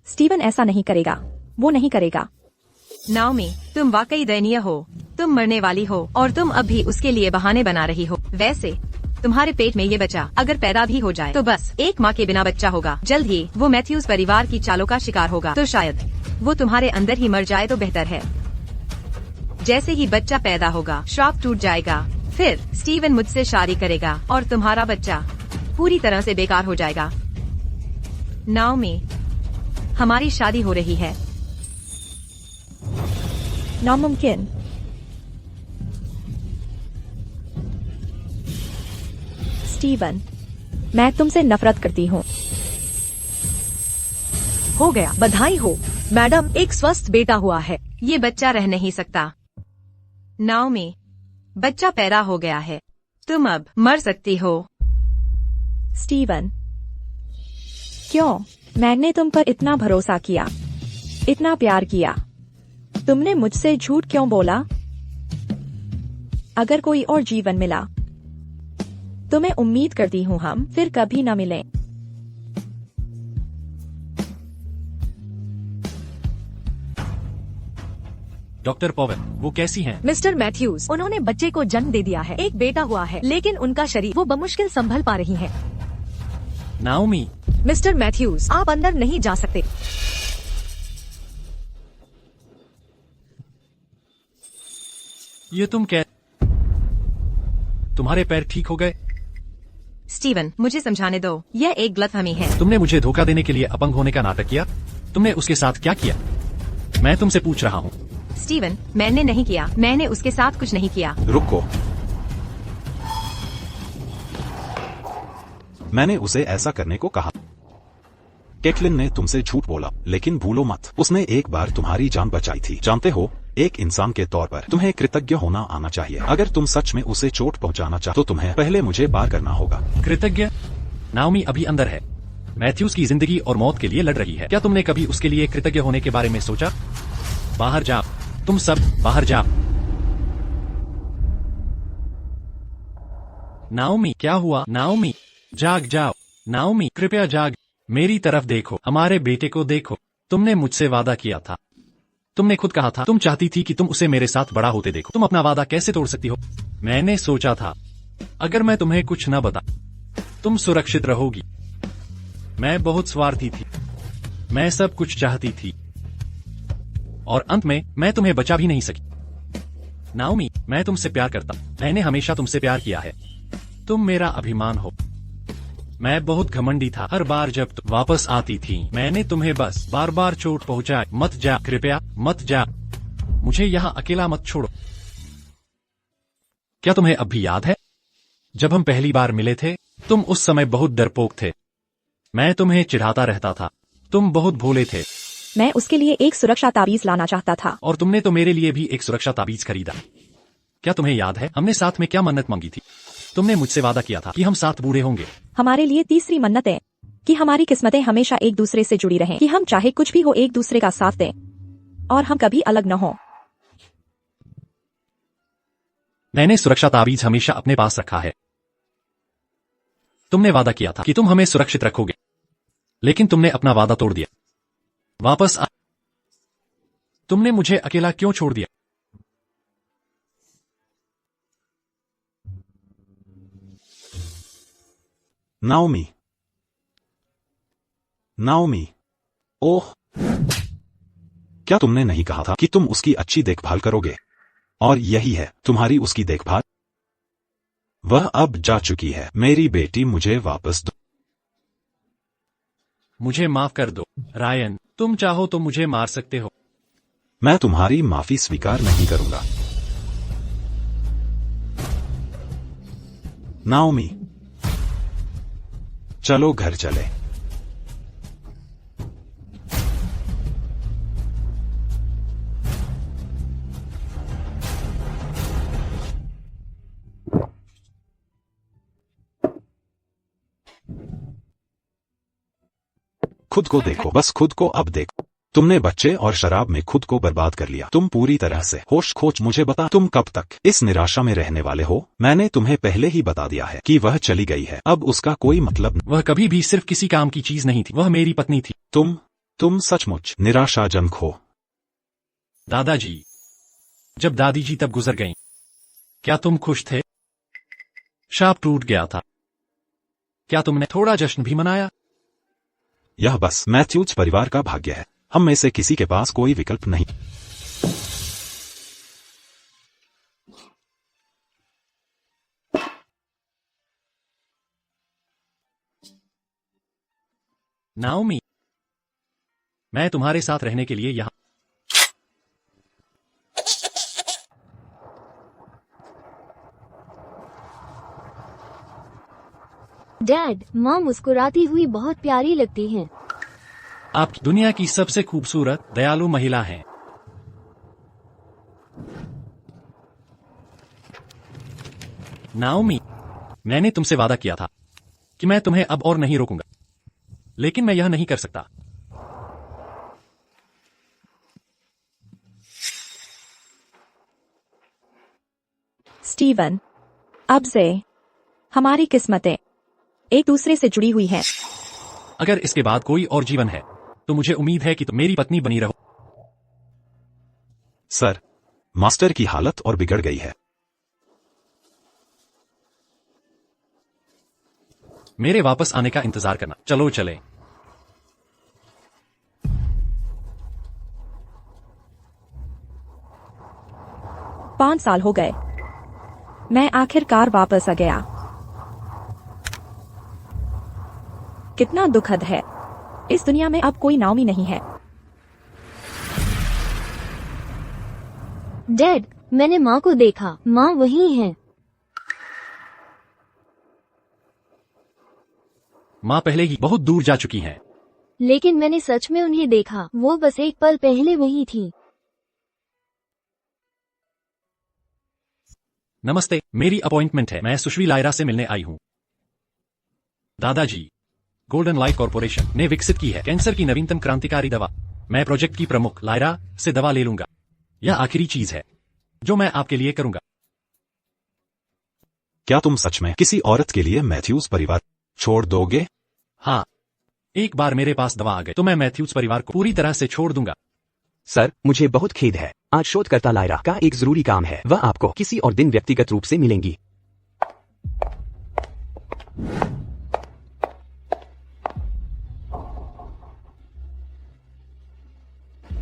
स्टीवन ऐसा नहीं करेगा। वो नहीं करेगा। नाओमी, तुम वाकई दयनीय हो। तुम मरने वाली हो और तुम अब भी उसके लिए बहाने बना रही हो। वैसे तुम्हारे पेट में ये बच्चा अगर पैदा भी हो जाए तो बस एक माँ के बिना बच्चा होगा। जल्द ही वो मैथ्यूज परिवार की चालों का शिकार होगा, तो शायद वो तुम्हारे अंदर ही मर जाए तो बेहतर है। जैसे ही बच्चा पैदा होगा श्राप टूट जाएगा, फिर स्टीवन मुझसे शादी करेगा और तुम्हारा बच्चा पूरी तरह से बेकार हो जाएगा। नाओमी, हमारी शादी हो रही है। नामुमकिन। स्टीवन, मैं तुमसे नफरत करती हूँ। हो गया, बधाई हो मैडम, एक स्वस्थ बेटा हुआ है। ये बच्चा रह नहीं सकता। नाओमी, बच्चा पैदा हो गया है, तुम अब मर सकती हो। स्टीवन, क्यों? मैंने तुम पर इतना भरोसा किया, इतना प्यार किया। तुमने मुझसे झूठ क्यों बोला? अगर कोई और जीवन मिला तो मैं उम्मीद करती हूँ हम फिर कभी न मिलें। डॉक्टर पॉवेल, वो कैसी हैं? मिस्टर मैथ्यूज, उन्होंने बच्चे को जन्म दे दिया है, एक बेटा हुआ है, लेकिन उनका शरीर वो बमुश्किल संभल पा रही हैं। नाओमी, मिस्टर मैथ्यूज, आप अंदर नहीं जा सकते। ये तुम तुम्हारे पैर ठीक हो गए? स्टीवन, मुझे समझाने दो, यह एक गलतफहमी है। तुमने मुझे धोखा देने के लिए अपंग होने का नाटक किया। तुमने उसके साथ क्या किया? मैं तुमसे पूछ रहा हूँ। स्टीवन, मैंने नहीं किया, मैंने उसके साथ कुछ नहीं किया। रुको, मैंने उसे ऐसा करने को कहा। कैटलिन ने तुमसे झूठ बोला, लेकिन भूलो मत, उसने एक बार तुम्हारी जान बचाई थी। जानते हो, एक इंसान के तौर पर तुम्हें कृतज्ञ होना आना चाहिए। अगर तुम सच में उसे चोट पहुंचाना चाहते तो तुम्हें पहले मुझे पार करना होगा। कृतज्ञ? नाओमी अभी अंदर है, मैथ्यूज की जिंदगी और मौत के लिए लड़ रही है। क्या तुमने कभी उसके लिए कृतज्ञ होने के बारे में सोचा? बाहर जाओ, तुम सब बाहर जाओ। नाओमी, क्या हुआ? नाओमी, जाग जाओ। नाओमी, कृपया जाग, मेरी तरफ देखो, हमारे बेटे को देखो। तुमने मुझसे वादा किया था, तुमने खुद कहा था, तुम चाहती थी कि तुम उसे मेरे साथ बड़ा होते देखो। तुम अपना वादा कैसे तोड़ सकती हो? मैंने सोचा था अगर मैं तुम्हें कुछ न बता, तुम सुरक्षित रहोगी। मैं बहुत स्वार्थी थी, मैं सब कुछ चाहती थी, और अंत में मैं तुम्हें बचा भी नहीं सकी। नाओमी, मैं तुमसे प्यार करता, मैंने हमेशा तुमसे प्यार किया है, तुम मेरा अभिमान हो। मैं बहुत घमंडी था, हर बार जब तुम वापस आती थी मैंने तुम्हें बस बार बार चोट पहुंचाई। मत जा, कृपया मत जा, मुझे यहाँ अकेला मत छोड़ो। क्या तुम्हें अब भी याद है जब हम पहली बार मिले थे? तुम उस समय बहुत डरपोक थे, मैं तुम्हें चिढ़ाता रहता था, तुम बहुत भोले थे। मैं उसके लिए एक सुरक्षा ताबीज लाना चाहता था। और तुमने तो मेरे लिए भी एक सुरक्षा ताबीज खरीदा। क्या तुम्हें याद है हमने साथ में क्या मन्नत मांगी थी? तुमने मुझसे वादा किया था कि हम साथ बूढ़े होंगे। हमारे लिए तीसरी मन्नत है कि हमारी किस्मतें हमेशा एक दूसरे से जुड़ी रहें, कि हम चाहे कुछ भी हो एक दूसरे का साथ दें और हम कभी अलग न हो। मैंने सुरक्षा ताबीज हमेशा अपने पास रखा है। तुमने वादा किया था कि तुम हमें सुरक्षित रखोगे, लेकिन तुमने अपना वादा तोड़ दिया। वापस आ, तुमने मुझे अकेला क्यों छोड़ दिया? नाओमी, नाओमी, ओह, क्या तुमने नहीं कहा था कि तुम उसकी अच्छी देखभाल करोगे? और यही है तुम्हारी उसकी देखभाल। वह अब जा चुकी है। मेरी बेटी मुझे वापस दो। मुझे माफ कर दो रायन, तुम चाहो तो मुझे मार सकते हो। मैं तुम्हारी माफी स्वीकार नहीं करूंगा। नाओमी, चलो घर चले। खुद को देखो, बस खुद को अब देखो। तुमने बच्चे और शराब में खुद को बर्बाद कर लिया। तुम पूरी तरह से होश खोज। मुझे बता, तुम कब तक इस निराशा में रहने वाले हो? मैंने तुम्हें पहले ही बता दिया है कि वह चली गई है, अब उसका कोई मतलब नहीं। वह कभी भी सिर्फ किसी काम की चीज नहीं थी, वह मेरी पत्नी थी। तुम सचमुच निराशाजनक हो। दादाजी, जब दादी जी तब गुजर गईं, क्या तुम खुश थे? शाप टूट गया था, क्या तुमने थोड़ा जश्न भी मनाया? यह बस मैथ्यूज परिवार का भाग्य है। हम में से किसी के पास कोई विकल्प नहीं। नाओमी, मैं तुम्हारे साथ रहने के लिए यहाँ। डैड, माँ मुस्कुराती हुई बहुत प्यारी लगती हैं। आप दुनिया की सबसे खूबसूरत दयालु महिला हैं। नाओमी, मैंने तुमसे वादा किया था कि मैं तुम्हें अब और नहीं रोकूंगा, लेकिन मैं यह नहीं कर सकता। स्टीवन, अब से हमारी किस्मतें एक दूसरे से जुड़ी हुई हैं। अगर इसके बाद कोई और जीवन है तो मुझे उम्मीद है कि तुम मेरी पत्नी बनी रहो। सर, मास्टर की हालत और बिगड़ गई है। मेरे वापस आने का इंतजार करना। चलो चले। पांच साल हो गए। मैं आखिरकार वापस आ गया। कितना दुखद है। इस दुनिया में अब कोई नाओमी नहीं है। डैड, मैंने माँ को देखा। माँ वही है। माँ पहले ही बहुत दूर जा चुकी हैं। लेकिन मैंने सच में उन्हें देखा। वो बस एक पल पहले वही थी। नमस्ते, मेरी अपॉइंटमेंट है। मैं सुश्री लायरा से मिलने आई हूँ। दादाजी, गोल्डन लाइफ कॉर्पोरेशन ने विकसित की है कैंसर की नवीनतम क्रांतिकारी दवा। मैं प्रोजेक्ट की प्रमुख लायरा से दवा ले लूंगा। यह आखिरी चीज है जो मैं आपके लिए करूंगा। क्या तुम सच में किसी औरत के लिए मैथ्यूज परिवार छोड़ दोगे? हाँ, एक बार मेरे पास दवा आ गई तो मैं मैथ्यूज परिवार को पूरी तरह से छोड़ दूंगा। सर, मुझे बहुत खेद है। आज शोधकर्ता लायरा का एक जरूरी काम है। वह आपको किसी और दिन व्यक्तिगत रूप से मिलेंगी।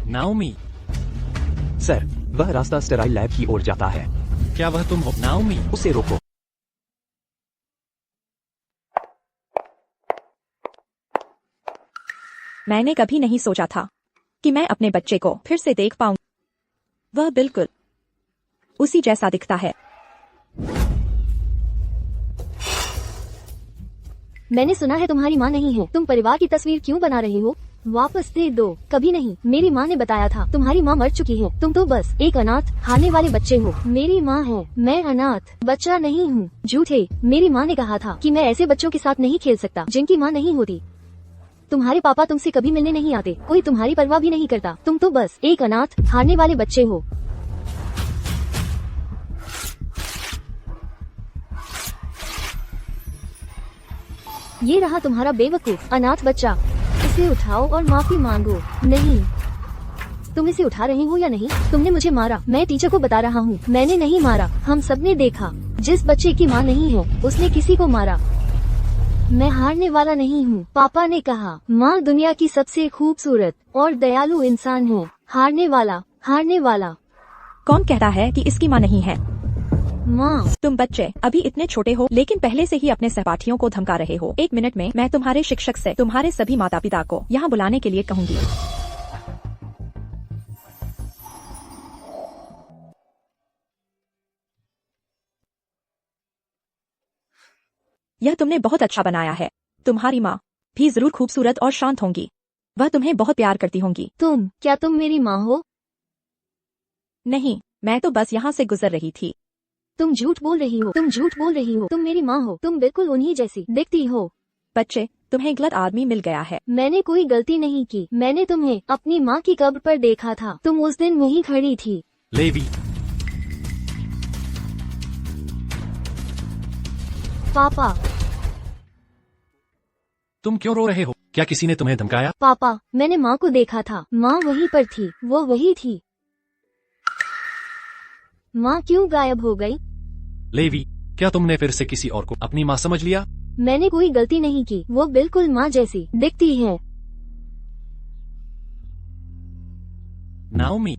नाओमी, सर, वह रास्ता स्टेराइल लैब की ओर जाता है। क्या वह तुम हो? नाओमी, उसे रोको। मैंने कभी नहीं सोचा था कि मैं अपने बच्चे को फिर से देख पाऊं। वह बिल्कुल उसी जैसा दिखता है। मैंने सुना है तुम्हारी माँ नहीं है। तुम परिवार की तस्वीर क्यों बना रहे हो? वापस दे दो। कभी नहीं। मेरी माँ ने बताया था तुम्हारी माँ मर चुकी है। तुम तो बस एक अनाथ हारने वाले बच्चे हो। मेरी माँ है। मैं अनाथ बच्चा नहीं हूँ। झूठे। मेरी माँ ने कहा था कि मैं ऐसे बच्चों के साथ नहीं खेल सकता जिनकी माँ नहीं होती। तुम्हारे पापा तुमसे कभी मिलने नहीं आते। कोई तुम्हारी परवाह भी नहीं करता। तुम तो बस एक अनाथ हारने वाले बच्चे हो। ये रहा तुम्हारा बेवकूफ अनाथ बच्चा। इसे उठाओ और माफी मांगो। नहीं, तुम इसे उठा रहे हो या नहीं? तुमने मुझे मारा। मैं टीचर को बता रहा हूँ, मैंने नहीं मारा। हम सबने देखा। जिस बच्चे की माँ नहीं है उसने किसी को मारा। मैं हारने वाला नहीं हूँ। पापा ने कहा माँ दुनिया की सबसे खूबसूरत और दयालु इंसान है। हारने वाला, हारने वाला। कौन कहता है कि इसकी माँ नहीं है? माँ, तुम बच्चे अभी इतने छोटे हो, लेकिन पहले से ही अपने सहपाठियों को धमका रहे हो। एक मिनट में मैं तुम्हारे शिक्षक से तुम्हारे सभी माता पिता को यहाँ बुलाने के लिए कहूँगी। यह तुमने बहुत अच्छा बनाया है। तुम्हारी माँ भी जरूर खूबसूरत और शांत होंगी। वह तुम्हें बहुत प्यार करती होंगी। क्या तुम मेरी माँ हो? नहीं, मैं तो बस यहाँ से गुजर रही थी। तुम झूठ बोल रही हो। तुम झूठ बोल रही हो। तुम मेरी माँ हो। तुम बिल्कुल उन्हीं जैसी दिखती हो। बच्चे, तुम्हें गलत आदमी मिल गया है। मैंने कोई गलती नहीं की। मैंने तुम्हें अपनी माँ की कब्र पर देखा था। तुम उस दिन वहीं खड़ी थी। लेवी, पापा, तुम क्यों रो रहे हो? क्या किसी ने तुम्हें धमकाया? पापा, मैंने माँ को देखा था। माँ वहीं पर थी। वो वही थी। माँ क्यों गायब हो गई? लेवी, क्या तुमने फिर से किसी और को अपनी माँ समझ लिया? मैंने कोई गलती नहीं की। वो बिल्कुल माँ जैसी दिखती है। नाओमी,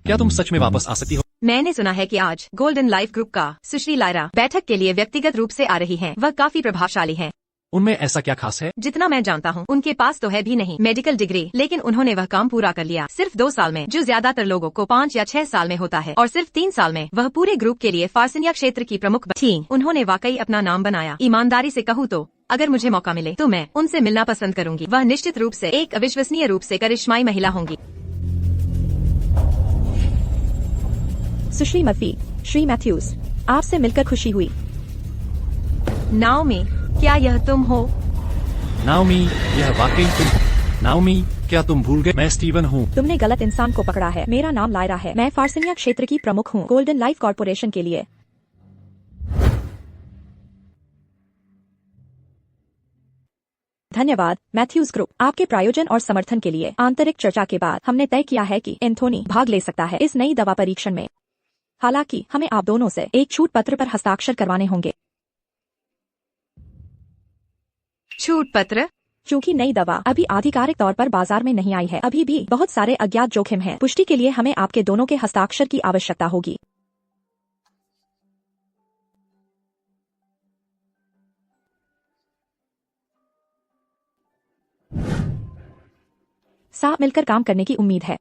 क्या तुम सच में वापस आ सकती हो? मैंने सुना है कि आज गोल्डन लाइफ ग्रुप का सुश्री लायरा बैठक के लिए व्यक्तिगत रूप से आ रही हैं। वह काफी प्रभावशाली हैं। उनमें ऐसा क्या खास है? जितना मैं जानता हूँ उनके पास तो है भी नहीं मेडिकल डिग्री, लेकिन उन्होंने वह काम पूरा कर लिया सिर्फ 2 साल में, जो ज्यादातर लोगों को 5 या 6 साल में होता है। और सिर्फ 3 साल में वह पूरे ग्रुप के लिए फार्सिनिया क्षेत्र की प्रमुख थी। उन्होंने वाकई अपना नाम बनाया। ईमानदारी से कहूँ तो अगर मुझे मौका मिले तो मैं उनसे मिलना पसंद करूंगी। वह निश्चित रूप से एक अविश्वसनीय रूप से करिश्माई महिला होंगी। सुश्री मर्फी, श्री मैथ्यूज, आपसे मिलकर खुशी हुई। नाओमी, क्या यह तुम हो? नाओमी, यह वाकई तुम। नाओमी, क्या तुम भूल गए मैं स्टीवन हूँ? तुमने गलत इंसान को पकड़ा है। मेरा नाम लायरा है। मैं फार्सिनिया क्षेत्र की प्रमुख हूँ, गोल्डन लाइफ कॉर्पोरेशन के लिए। धन्यवाद मैथ्यूज ग्रुप, आपके प्रायोजन और समर्थन के लिए। आंतरिक चर्चा के बाद हमने तय किया है कि एंथोनी भाग ले सकता है इस नई दवा परीक्षण में। हालांकि हमें आप दोनों से एक छूट पत्र पर हस्ताक्षर करवाने होंगे। छूट पत्र? चूंकि नई दवा अभी आधिकारिक तौर पर बाजार में नहीं आई है, अभी भी बहुत सारे अज्ञात जोखिम हैं। पुष्टि के लिए हमें आपके दोनों के हस्ताक्षर की आवश्यकता होगी। साथ मिलकर काम करने की उम्मीद है।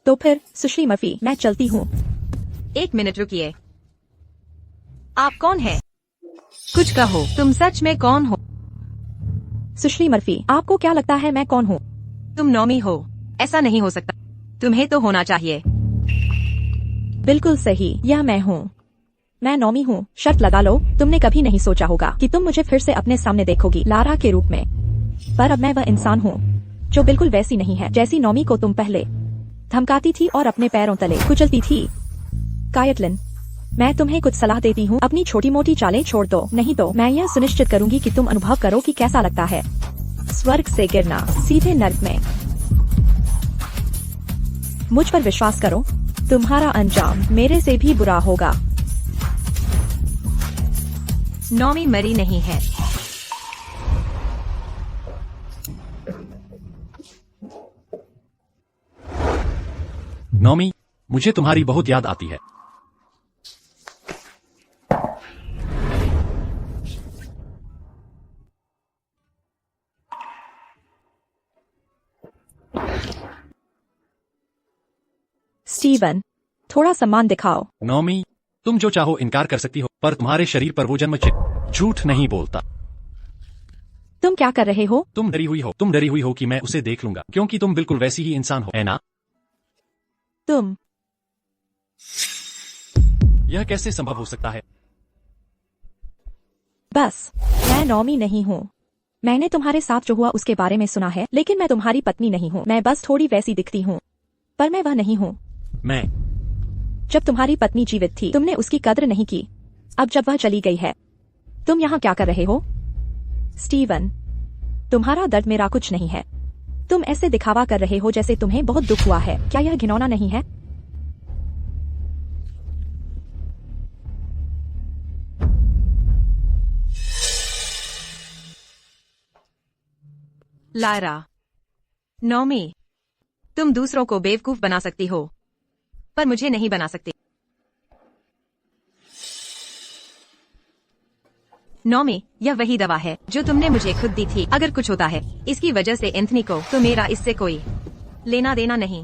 तो फिर सुश्री मर्फी, मैं चलती हूँ। एक मिनट रुकिए। आप कौन हैं? कुछ कहो, तुम सच में कौन हो? सुश्री मर्फी, आपको क्या लगता है मैं कौन हूँ? तुम नॉमी हो। ऐसा नहीं हो सकता, तुम्हें तो होना चाहिए। बिल्कुल सही, यह मैं हूँ। मैं नॉमी हूँ। शर्त लगा लो, तुमने कभी नहीं सोचा होगा कि तुम मुझे फिर से अपने सामने देखोगी लारा के रूप में। पर अब मैं वह इंसान हूँ जो बिल्कुल वैसी नहीं है जैसी नॉमी को तुम पहले धमकाती थी और अपने पैरों तले कुचलती थी। कायटलिन, मैं तुम्हें कुछ सलाह देती हूँ, अपनी छोटी मोटी चालें छोड़ दो, नहीं तो मैं यह सुनिश्चित करूंगी कि तुम अनुभव करो कि कैसा लगता है स्वर्ग से गिरना सीधे नर्क में। मुझ पर विश्वास करो, तुम्हारा अंजाम मेरे से भी बुरा होगा। नॉमी मरी नहीं है। नॉमी, मुझे तुम्हारी बहुत याद आती है। स्टीवन, थोड़ा सम्मान दिखाओ। नॉमी, तुम जो चाहो इनकार कर सकती हो, पर तुम्हारे शरीर पर वो जन्म झूठ नहीं बोलता। तुम क्या कर रहे हो? तुम डरी हुई हो कि मैं उसे देख लूंगा, क्योंकि तुम बिल्कुल वैसी ही इंसान हो, है ना? तुम यह कैसे संभव हो सकता है? बस, मैं नॉमी नहीं हूँ। मैंने तुम्हारे साथ जो हुआ उसके बारे में सुना है, लेकिन मैं तुम्हारी पत्नी नहीं हूँ। मैं बस थोड़ी वैसी दिखती हूँ, पर मैं वह नहीं हूँ। जब तुम्हारी पत्नी जीवित थी, तुमने उसकी कद्र नहीं की। अब जब वह चली गई है, तुम यहाँ क्या कर रहे हो? स्टीवन, तुम्हारा दर्द मेरा कुछ नहीं है। तुम ऐसे दिखावा कर रहे हो जैसे तुम्हें बहुत दुख हुआ है। क्या यह घिनौना नहीं है? लायरा, नॉमी, तुम दूसरों को बेवकूफ बना सकती हो, पर मुझे नहीं बना सकती। नॉमी, यह वही दवा है जो तुमने मुझे खुद दी थी। अगर कुछ होता है इसकी वजह से एंथनी को, तो मेरा इससे कोई लेना देना नहीं।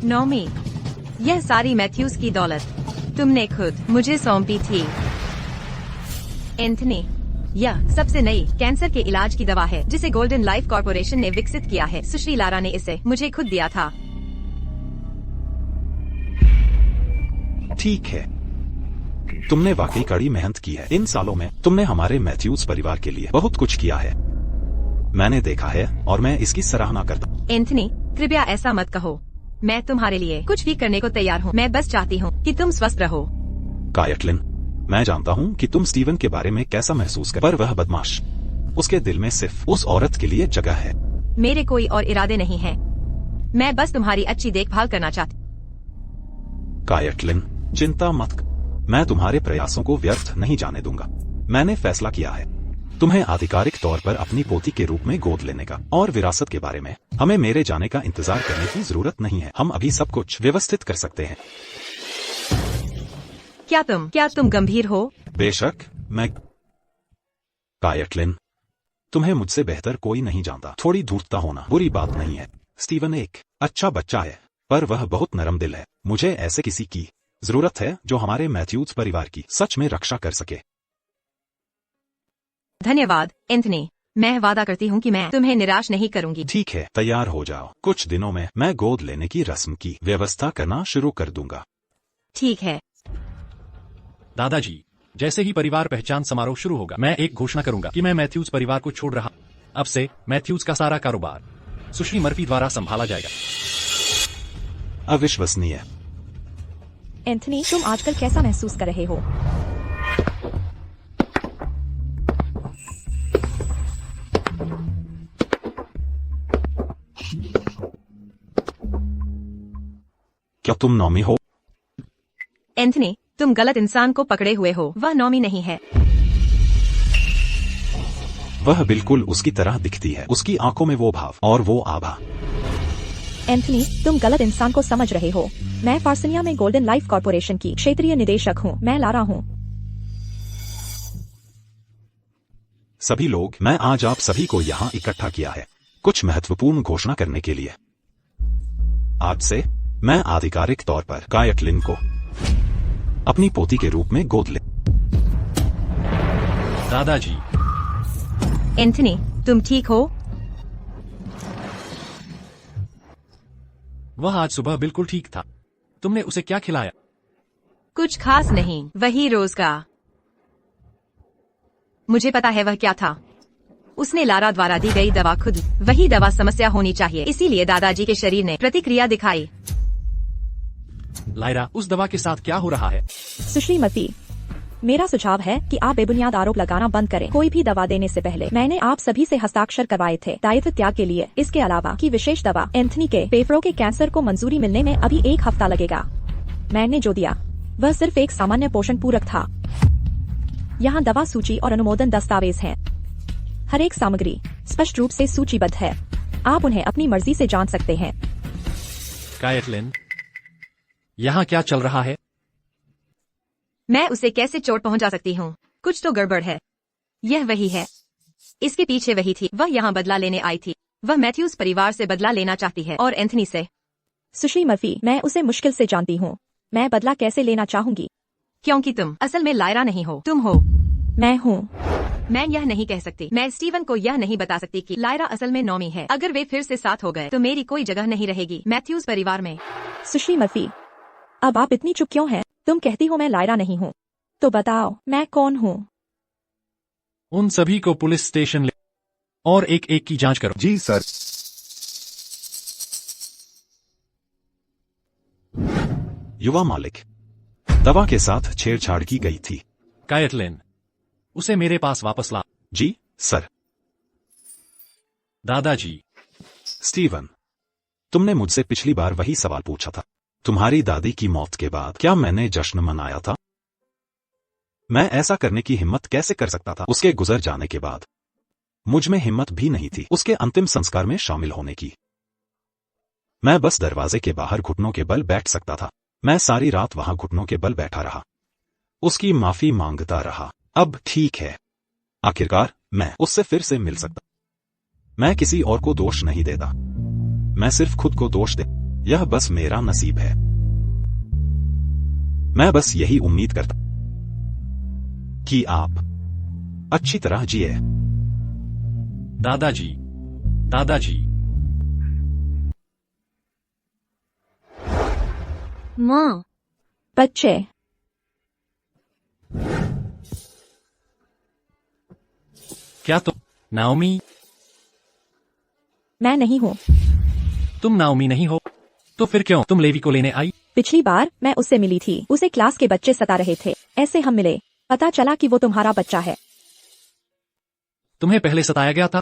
नॉमी, यह सारी मैथ्यूज की दौलत तुमने खुद मुझे सौंपी थी। एंथनी, यह सबसे नई कैंसर के इलाज की दवा है जिसे गोल्डन लाइफ कॉर्पोरेशन ने विकसित किया है। सुश्री लारा ने इसे मुझे खुद दिया था। ठीक है, तुमने वाकई कड़ी मेहनत की है। इन सालों में तुमने हमारे मैथ्यूज परिवार के लिए बहुत कुछ किया है। मैंने देखा है और मैं इसकी सराहना करता हूँ। एंथनी, कृपया ऐसा मत कहो। मैं तुम्हारे लिए कुछ भी करने को तैयार हूँ। मैं बस चाहती हूँ कि तुम स्वस्थ रहो। कायटलिन, मैं जानता हूँ कि तुम स्टीवन के बारे में कैसा महसूस कर, पर वह बदमाश, उसके दिल में सिर्फ उस औरत के लिए जगह है। मेरे कोई और इरादे नहीं हैं। मैं बस तुम्हारी अच्छी देखभाल करना चाहती। कायटलिन, चिंता मत कर, मैं तुम्हारे प्रयासों को व्यर्थ नहीं जाने दूंगा। मैंने फैसला किया है तुम्हें आधिकारिक तौर पर अपनी पोती के रूप में गोद लेने का, और विरासत के बारे में हमें मेरे जाने का इंतजार करने की जरूरत नहीं है। हम अभी सब कुछ व्यवस्थित कर सकते हैं। क्या तुम गंभीर हो? बेशक मैं। कायटलिन, तुम्हें मुझसे बेहतर कोई नहीं जानता। थोड़ी धूर्तता होना बुरी बात नहीं है। स्टीवन एक अच्छा बच्चा है, पर वह बहुत नरम दिल है। मुझे ऐसे किसी की जरूरत है जो हमारे मैथ्यूज परिवार की सच में रक्षा कर सके। धन्यवाद एंथनी, मैं वादा करती हूँ कि मैं तुम्हें निराश नहीं करूँगी। ठीक है, तैयार हो जाओ। कुछ दिनों में मैं गोद लेने की रस्म की व्यवस्था करना शुरू कर दूंगा। ठीक है। दादाजी, जैसे ही परिवार पहचान समारोह शुरू होगा, मैं एक घोषणा करूंगा कि मैं मैथ्यूज परिवार को छोड़ रहा। अब से मैथ्यूज का सारा कारोबार सुश्री मर्फी द्वारा संभाला जाएगा। अविश्वसनीय। एंथनी, तुम आजकल कैसा महसूस कर रहे हो? क्या तुम नौमी हो? एंथनी, तुम गलत इंसान को पकड़े हुए हो। वह नौमी नहीं है। वह बिल्कुल उसकी तरह दिखती है। उसकी आंखों में वो भाव और वो आभा। एंथनी, तुम गलत इंसान को समझ रहे हो। मैं फार्सनिया में गोल्डन लाइफ कॉर्पोरेशन की क्षेत्रीय निदेशक हूँ। मैं लारा हूँ। सभी लोग, मैं आज आप सभी को यहाँ इकट्ठा किया है कुछ महत्वपूर्ण घोषणा करने के लिए। आज से मैं आधिकारिक तौर पर कायटलिन को अपनी पोती के रूप में गोद ले। दादाजी। एंथनी, तुम ठीक हो? वह आज सुबह बिल्कुल ठीक था। तुमने उसे क्या खिलाया? कुछ खास नहीं, वही रोज का। मुझे पता है वह क्या था। उसने लारा द्वारा दी गई दवा खुद। वही दवा समस्या होनी चाहिए, इसीलिए दादाजी के शरीर ने प्रतिक्रिया दिखाई। लायरा, उस दवा के साथ क्या हो रहा है? सुश्री मर्फी, मेरा सुझाव है कि आप बेबुनियाद आरोप लगाना बंद करें। कोई भी दवा देने से पहले मैंने आप सभी से हस्ताक्षर करवाए थे दायित्व त्याग के लिए। इसके अलावा की विशेष दवा एंथनी के फेफड़ों के कैंसर को मंजूरी मिलने में अभी 1 हफ्ता लगेगा। मैंने जो दिया वह सिर्फ एक सामान्य पोषण पूरक था। यहाँ दवा सूची और अनुमोदन दस्तावेज हैं। हर एक सामग्री स्पष्ट रूप से सूचीबद्ध है। आप उन्हें अपनी मर्जी से जान सकते हैं। कायटलिन, यहाँ क्या चल रहा है? मैं उसे कैसे चोट पहुंचा सकती हूँ? कुछ तो गड़बड़ है। यह वही है। इसके पीछे वही थी। वह यहाँ बदला लेने आई थी। वह मैथ्यूज परिवार से बदला लेना चाहती है और एंथनी से। सुश्री मर्फी, मैं उसे मुश्किल से जानती हूँ। मैं बदला कैसे लेना चाहूंगी? क्योंकि तुम असल में लायरा नहीं हो, तुम हो। मैं हूँ। मैं यह नहीं कह सकती। मैं स्टीवन को यह नहीं बता सकती कि लायरा असल में नौमी है। अगर वे फिर से साथ हो गए तो मेरी कोई जगह नहीं रहेगी मैथ्यूज परिवार में। सुश्री मर्फी, अब आप इतनी चुप क्यों हैं? तुम कहती हो मैं लायरा नहीं हूँ, तो बताओ मैं कौन हूँ? उन सभी को पुलिस स्टेशन ले और एक एक की जांच करो। जी सर। युवा मालिक, दवा के साथ छेड़छाड़ की गई थी। कायटलिन, उसे मेरे पास वापस ला। जी सर। दादाजी। स्टीवन, तुमने मुझसे पिछली बार वही सवाल पूछा था। तुम्हारी दादी की मौत के बाद क्या मैंने जश्न मनाया था? मैं ऐसा करने की हिम्मत कैसे कर सकता था? उसके गुजर जाने के बाद मुझ में हिम्मत भी नहीं थी उसके अंतिम संस्कार में शामिल होने की। मैं बस दरवाजे के बाहर घुटनों के बल बैठ सकता था। मैं सारी रात वहां घुटनों के बल बैठा रहा, उसकी माफी मांगता रहा। अब ठीक है, आखिरकार मैं उससे फिर से मिल सकता। मैं किसी और को दोष नहीं देता, मैं सिर्फ खुद को दोष दे। यह बस मेरा नसीब है। मैं बस यही उम्मीद करता कि आप अच्छी तरह जिए। दादाजी। दादाजी। माँ। बच्चे। क्या तुम नाओमी? मैं नहीं हूँ। तुम नाओमी नहीं हो तो फिर क्यों तुम लेवी को लेने आई? पिछली बार मैं उससे मिली थी। उसे क्लास के बच्चे सता रहे थे, ऐसे हम मिले। पता चला कि वो तुम्हारा बच्चा है। तुम्हें पहले सताया गया था?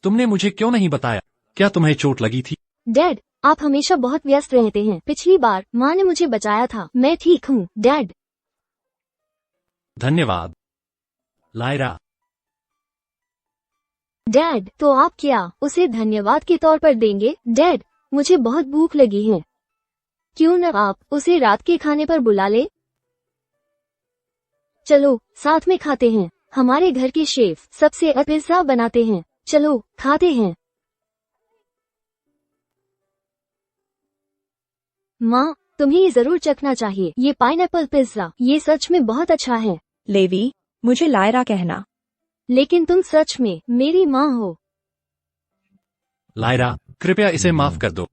तुमने मुझे क्यों नहीं बताया? क्या तुम्हें चोट लगी थी? डैड, आप हमेशा बहुत व्यस्त रहते हैं। पिछली बार माँ ने मुझे बचाया था। मैं ठीक हूँ डैड। धन्यवाद लायरा। डैड, तो आप क्या उसे धन्यवाद के तौर पर देंगे? डैड, मुझे बहुत भूख लगी है। क्यों न आप उसे रात के खाने पर बुला ले? चलो साथ में खाते हैं। हमारे घर के शेफ सबसे अच्छा पिज्जा बनाते हैं। चलो खाते हैं। माँ, तुम्हें ये जरूर चखना चाहिए। ये पाइनएप्पल पिज्जा, ये सच में बहुत अच्छा है। लेवी, मुझे लायरा कहना। लेकिन तुम सच में मेरी माँ हो। लायरा, कृपया इसे माफ कर दो।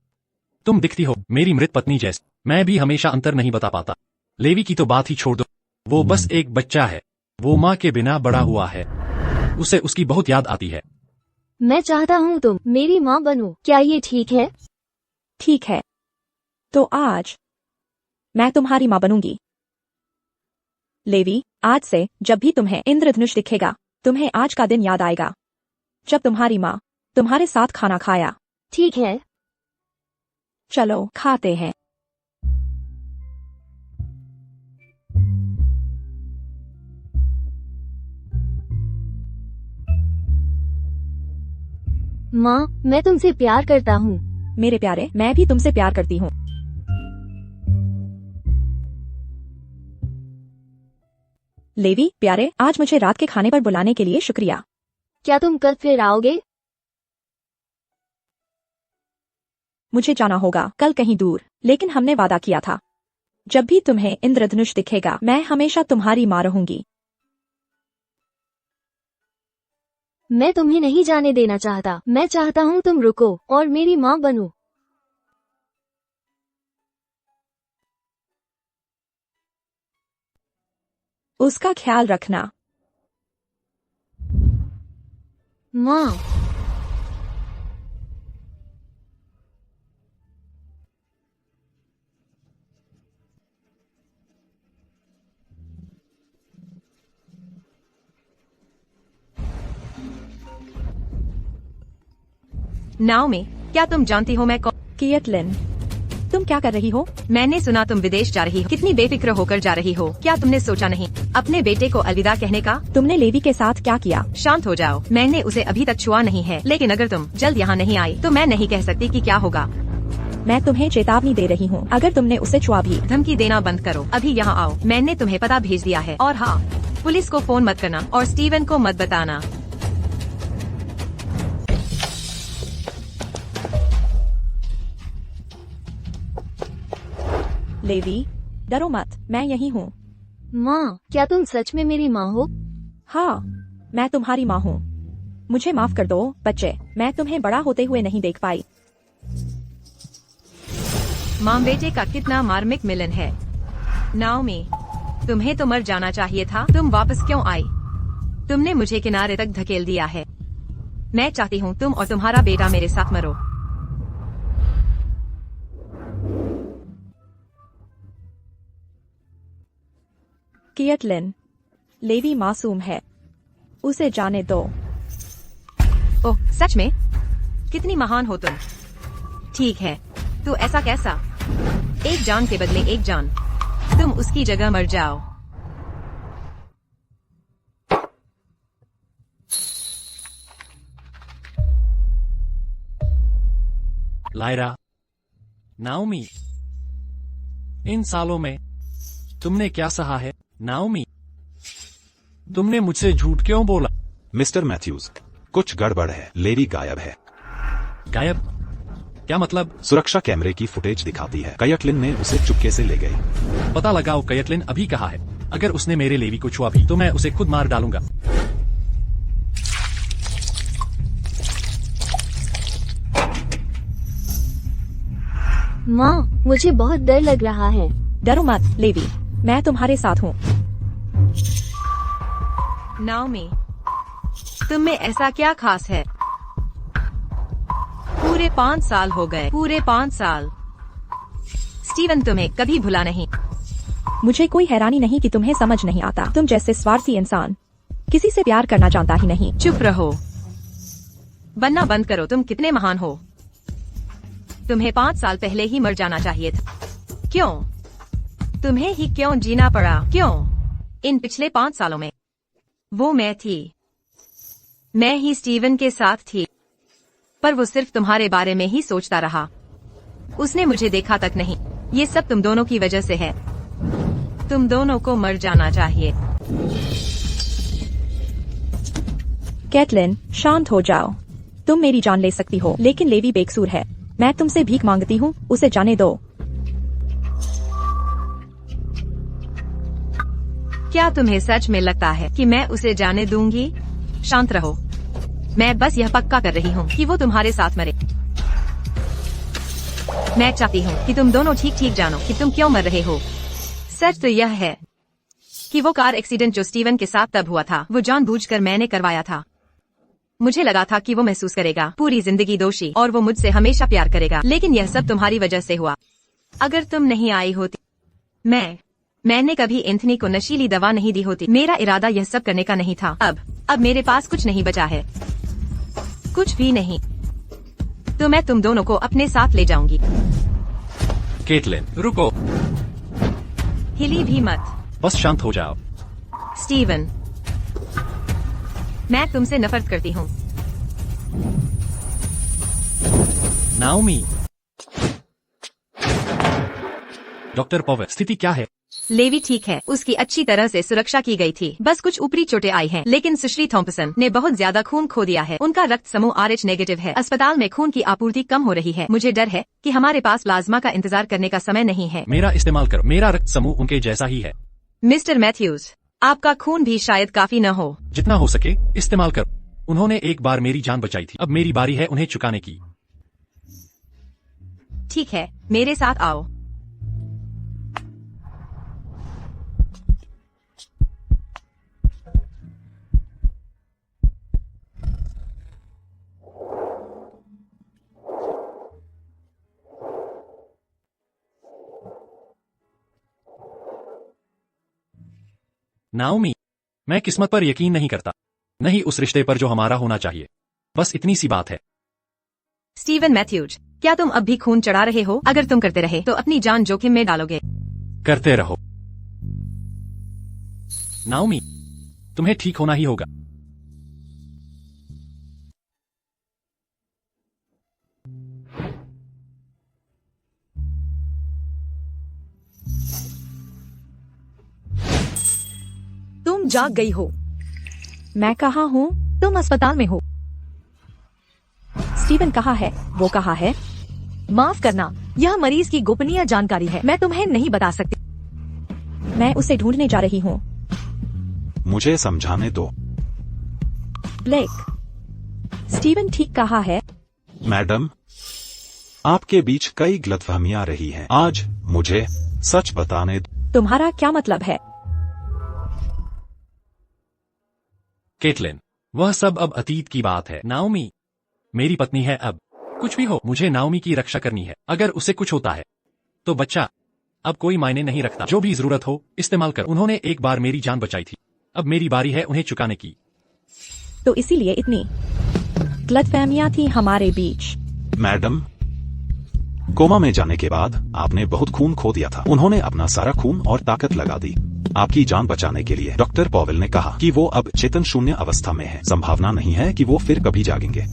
तुम दिखती हो मेरी मृत पत्नी जैसी। मैं भी हमेशा अंतर नहीं बता पाता। लेवी की तो बात ही छोड़ दो, वो बस एक बच्चा है। वो माँ के बिना बड़ा हुआ है। उसे उसकी बहुत याद आती है। मैं चाहता हूँ तुम मेरी माँ बनो। क्या ये ठीक है? ठीक है, तो आज मैं तुम्हारी माँ बनूंगी। लेवी, आज से जब भी तुम्हें इंद्रधनुष दिखेगा, तुम्हें आज का दिन याद आएगा जब तुम्हारी माँ तुम्हारे साथ खाना खाया। ठीक है। चलो खाते हैं। माँ, मैं तुमसे प्यार करता हूँ। मेरे प्यारे, मैं भी तुमसे प्यार करती हूँ। लेवी प्यारे, आज मुझे रात के खाने पर बुलाने के लिए शुक्रिया। क्या तुम कल फिर आओगे? मुझे जाना होगा कल कहीं दूर, लेकिन हमने वादा किया था जब भी तुम्हें इंद्रधनुष दिखेगा, मैं हमेशा तुम्हारी माँ रहूंगी। मैं तुम्हें नहीं जाने देना चाहता। मैं चाहता हूँ तुम रुको और मेरी माँ बनो। उसका ख्याल रखना। माँ, नाव में, क्या तुम जानती हो मैं कौन? केटलिन, तुम क्या कर रही हो? मैंने सुना तुम विदेश जा रही हो। कितनी बेफिक्र होकर जा रही हो। क्या तुमने सोचा नहीं अपने बेटे को अलविदा कहने का? तुमने लेवी के साथ क्या किया? शांत हो जाओ। मैंने उसे अभी तक छुआ नहीं है, लेकिन अगर तुम जल्द यहाँ नहीं आई तो मैं नहीं कह सकती कि क्या होगा। मैं तुम्हें चेतावनी दे रही हूँ, अगर तुमने उसे छुआ भी। धमकी देना बंद करो। अभी यहाँ आओ। मैंने तुम्हें पता भेज दिया है। और हाँ, पुलिस को फोन मत करना और स्टीवन को मत बताना। लेवी, डरो मत, मैं यही हूँ। माँ, क्या तुम सच में मेरी माँ हो? हाँ, मैं तुम्हारी माँ हूँ। मुझे माफ कर दो बच्चे, मैं तुम्हें बड़ा होते हुए नहीं देख पाई। माँ बेटे का कितना मार्मिक मिलन है। नाओमी, तुम्हें तो मर जाना चाहिए था। तुम वापस क्यों आई? तुमने मुझे किनारे तक धकेल दिया है। मैं चाहती हूँ तुम और तुम्हारा बेटा मेरे साथ मरो। केटलिन, लेवी मासूम है, उसे जाने दो। ओह, सच में? कितनी महान हो तुम। ठीक है, तो ऐसा कैसा? एक जान के बदले एक जान। तुम उसकी जगह मर जाओ। लायरा, नाओमी, इन सालों में तुमने क्या सहा है? नाओमी, तुमने मुझसे झूठ क्यों बोला? मिस्टर मैथ्यूज, कुछ गड़बड़ है। लेवी गायब है। गायब? क्या मतलब? सुरक्षा कैमरे की फुटेज दिखाती है केटलिन ने उसे चुपके से ले गई। पता लगाओ केटलिन अभी कहाँ है। अगर उसने मेरे लेवी को छुआ भी तो मैं उसे खुद मार डालूंगा। माँ, मुझे बहुत डर लग रहा है। डरो मत लेवी, मैं तुम्हारे साथ हूँ। नाओमी, तुम में ऐसा क्या खास है? पूरे 5 साल हो गए। पूरे 5 साल। स्टीवन तुम्हें कभी भुला नहीं। मुझे कोई हैरानी नहीं कि तुम्हें समझ नहीं आता। तुम जैसे स्वार्थी इंसान किसी से प्यार करना जानता ही नहीं। चुप रहो। बनना बंद करो। तुम कितने महान हो। तुम्हें 5 साल पहले ही मर जाना चाहिए था। क्यों? तुम्हें ही क्यों जीना पड़ा? क्यों? इन पिछले 5 सालों में वो मैं थी। मैं ही स्टीवन के साथ थी, पर वो सिर्फ तुम्हारे बारे में ही सोचता रहा। उसने मुझे देखा तक नहीं। ये सब तुम दोनों की वजह से है। तुम दोनों को मर जाना चाहिए। केटलिन, शांत हो जाओ। तुम मेरी जान ले सकती हो, लेकिन लेवी बेकसूर है। मैं तुमसे भीख मांगती हूँ, उसे जाने दो। क्या तुम्हें सच में लगता है कि मैं उसे जाने दूंगी? शांत रहो। मैं बस यह पक्का कर रही हूँ कि वो तुम्हारे साथ मरे। मैं चाहती हूँ कि तुम दोनों ठीक ठीक जानो कि तुम क्यों मर रहे हो। सच तो यह है कि वो कार एक्सीडेंट जो स्टीवन के साथ तब हुआ था, वो जानबूझकर मैंने करवाया था। मुझे लगा था कि वो महसूस करेगा पूरी जिंदगी दोषी और वो मुझसे हमेशा प्यार करेगा, लेकिन यह सब तुम्हारी वजह से हुआ। अगर तुम नहीं आई होती, मैंने कभी एंथनी को नशीली दवा नहीं दी होती। मेरा इरादा यह सब करने का नहीं था। अब मेरे पास कुछ नहीं बचा है, कुछ भी नहीं। तो मैं तुम दोनों को अपने साथ ले जाऊंगी। केटलिन रुको, हिली भी मत। बस शांत हो जाओ। स्टीवन, मैं तुमसे नफरत करती हूँ। नाओमी। डॉक्टर पॉवेल, स्थिति क्या है? लेवी ठीक है, उसकी अच्छी तरह से सुरक्षा की गई थी, बस कुछ ऊपरी चोटें आई हैं। लेकिन सुश्री थॉम्पसन ने बहुत ज्यादा खून खो दिया है। उनका रक्त समूह RH नेगेटिव है। अस्पताल में खून की आपूर्ति कम हो रही है। मुझे डर है कि हमारे पास प्लाज्मा का इंतजार करने का समय नहीं है। मेरा इस्तेमाल करो, मेरा रक्त समूह उनके जैसा ही है। मिस्टर मैथ्यूज, आपका खून भी शायद काफी न हो। जितना हो सके इस्तेमाल करो। उन्होंने एक बार मेरी जान बचाई थी, अब मेरी बारी है उन्हें चुकाने की। ठीक है, मेरे साथ आओ। नाओमी, मैं किस्मत पर यकीन नहीं करता, नहीं उस रिश्ते पर जो हमारा होना चाहिए। बस इतनी सी बात है। स्टीवन मैथ्यूज, क्या तुम अब भी खून चढ़ा रहे हो? अगर तुम करते रहे तो अपनी जान जोखिम में डालोगे। करते रहो। नाओमी, तुम्हें ठीक होना ही होगा। तुम जाग गई हो। मैं कहाँ हूँ? तुम अस्पताल में हो। स्टीवन कहाँ है? वो कहाँ है? माफ करना, यह मरीज की गोपनीय जानकारी है, मैं तुम्हें नहीं बता सकती। मैं उसे ढूंढने जा रही हूँ। मुझे समझाने दो। ब्लेक, स्टीवन ठीक कहाँ है? मैडम, आपके बीच कई गलतफहमियां रही हैं। आज मुझे सच बताने दो। तुम्हारा क्या मतलब है? केटलिन, वह सब अब अतीत की बात है। नाओमी मेरी पत्नी है। अब कुछ भी हो, मुझे नाओमी की रक्षा करनी है। अगर उसे कुछ होता है तो बच्चा अब कोई मायने नहीं रखता। जो भी जरूरत हो इस्तेमाल कर। उन्होंने एक बार मेरी जान बचाई थी, अब मेरी बारी है उन्हें चुकाने की। तो इसीलिए इतनी गलतफहमियां थी हमारे बीच। मैडम, कोमा में जाने के बाद आपने बहुत खून खो दिया था। उन्होंने अपना सारा खून और ताकत लगा दी आपकी जान बचाने के लिए। डॉक्टर पॉवेल ने कहा कि वो अब चेतन शून्य अवस्था में है। संभावना नहीं है कि वो फिर कभी जागेंगे।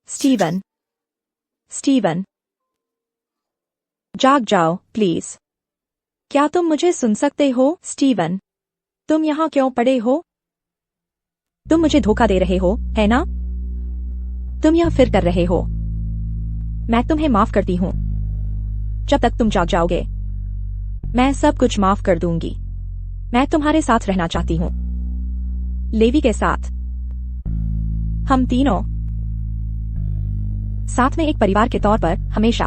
स्टीवन, स्टीवन, जाग जाओ प्लीज। क्या तुम मुझे सुन सकते हो? स्टीवन, तुम यहाँ क्यों पड़े हो? तुम मुझे धोखा दे रहे हो, है ना? तुम यह फिर कर रहे हो। मैं तुम्हें माफ करती हूँ। जब तक तुम जाग जाओगे मैं सब कुछ माफ कर दूंगी। मैं तुम्हारे साथ रहना चाहती हूँ, लेवी के साथ। हम तीनों साथ में एक परिवार के तौर पर हमेशा।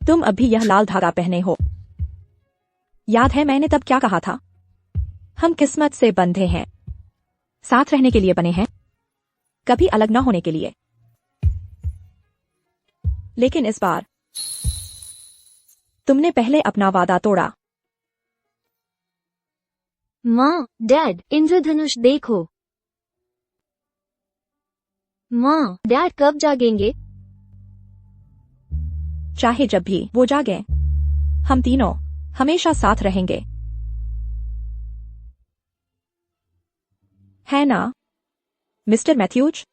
तुम अभी यह लाल धागा पहने हो। याद है मैंने तब क्या कहा था? हम किस्मत से बंधे हैं, साथ रहने के लिए बने हैं, कभी अलग न होने के लिए। लेकिन इस बार तुमने पहले अपना वादा तोड़ा। माँ, डैड, इंद्रधनुष देखो। माँ, डैड कब जागेंगे? चाहे जब भी वो जागे, हम तीनों हमेशा साथ रहेंगे, है ना मिस्टर मैथ्यूज?